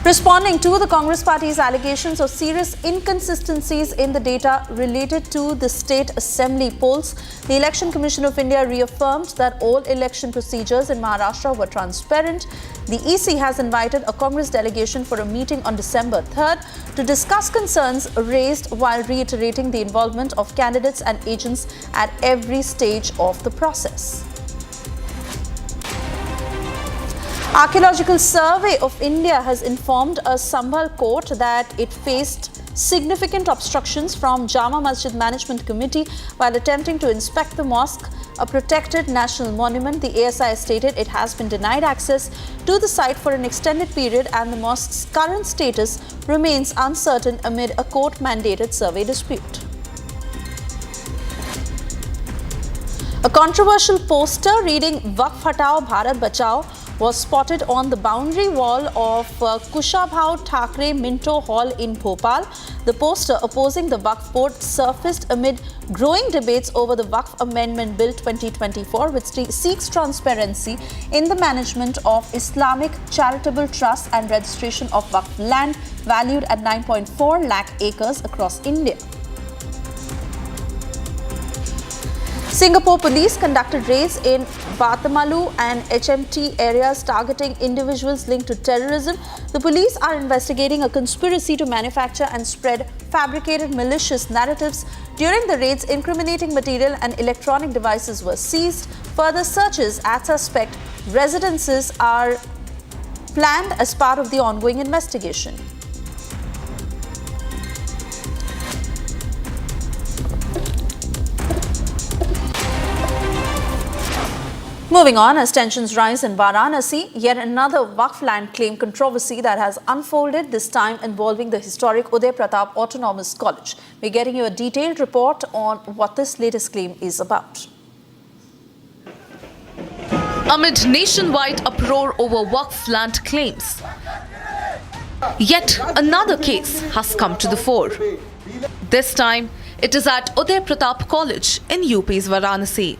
Responding to the Congress Party's allegations of serious inconsistencies in the data related to the State Assembly polls, the Election Commission of India reaffirmed that all election procedures in Maharashtra were transparent. The EC has invited a Congress delegation for a meeting on December 3rd to discuss concerns raised while reiterating the involvement of candidates and agents at every stage of the process. Archaeological Survey of India has informed a Sambhal court that it faced significant obstructions from Jama Masjid Management Committee while attempting to inspect the mosque, a protected national monument. The ASI stated it has been denied access to the site for an extended period and the mosque's current status remains uncertain amid a court-mandated survey dispute. A controversial poster reading "Wakf Hatao Bharat Bachao" was spotted on the boundary wall of Kushabhau Thakre Minto Hall in Bhopal. The poster opposing the Wakf board surfaced amid growing debates over the Wakf Amendment Bill 2024, which seeks transparency in the management of Islamic charitable trusts and registration of Wakf land valued at 9.4 lakh acres across India. Singapore police conducted raids in Batamalu and HMT areas targeting individuals linked to terrorism. The police are investigating a conspiracy to manufacture and spread fabricated malicious narratives. During the raids, incriminating material and electronic devices were seized. Further searches at suspect residences are planned as part of the ongoing investigation. Moving on, as tensions rise in Varanasi, yet another wakf land claim controversy that has unfolded, this time involving the historic Uday Pratap Autonomous College. We're getting you a detailed report on what this latest claim is about. Amid nationwide uproar over wakf land claims, yet another case has come to the fore. This time, it is at Uday Pratap College in UP's Varanasi.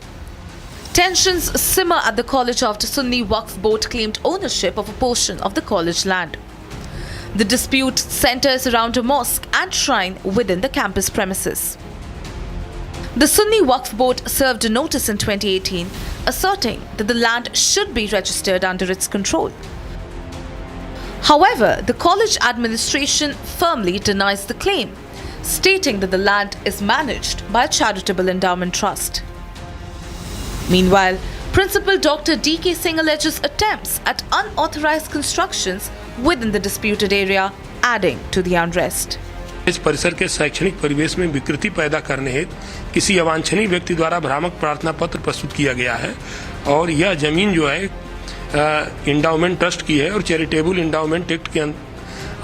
Tensions simmer at the college after Sunni Waqf board claimed ownership of a portion of the college land. The dispute centers around a mosque and shrine within the campus premises. The Sunni Waqf board served a notice in 2018 asserting that the land should be registered under its control. However, the college administration firmly denies the claim, stating that the land is managed by a charitable endowment trust. Meanwhile, Principal Dr. D.K. Singh alleges attempts at unauthorized constructions within the disputed area, adding to the unrest. इस परिसर के शैक्षणिक परिवेश में विकृति पैदा करने हेतु किसी अवांछनीय व्यक्ति द्वारा भ्रामक प्रार्थना पत्र प्रस्तुत किया गया है और यह जमीन जो है इंडाउमेंट ट्रस्ट की है और चैरिटेबल इंडाउमेंट एक्ट के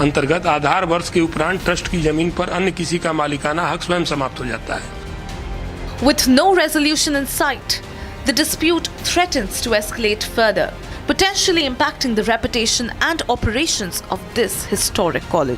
अंतर्गत आधार वर्ष के उपरांत ट्रस्ट की जमीन पर अन्य किसी का मालिकाना हक स्वयं समाप्त हो जाता है। With no resolution in sight, the dispute threatens to escalate further, potentially impacting the reputation and operations of this historic college.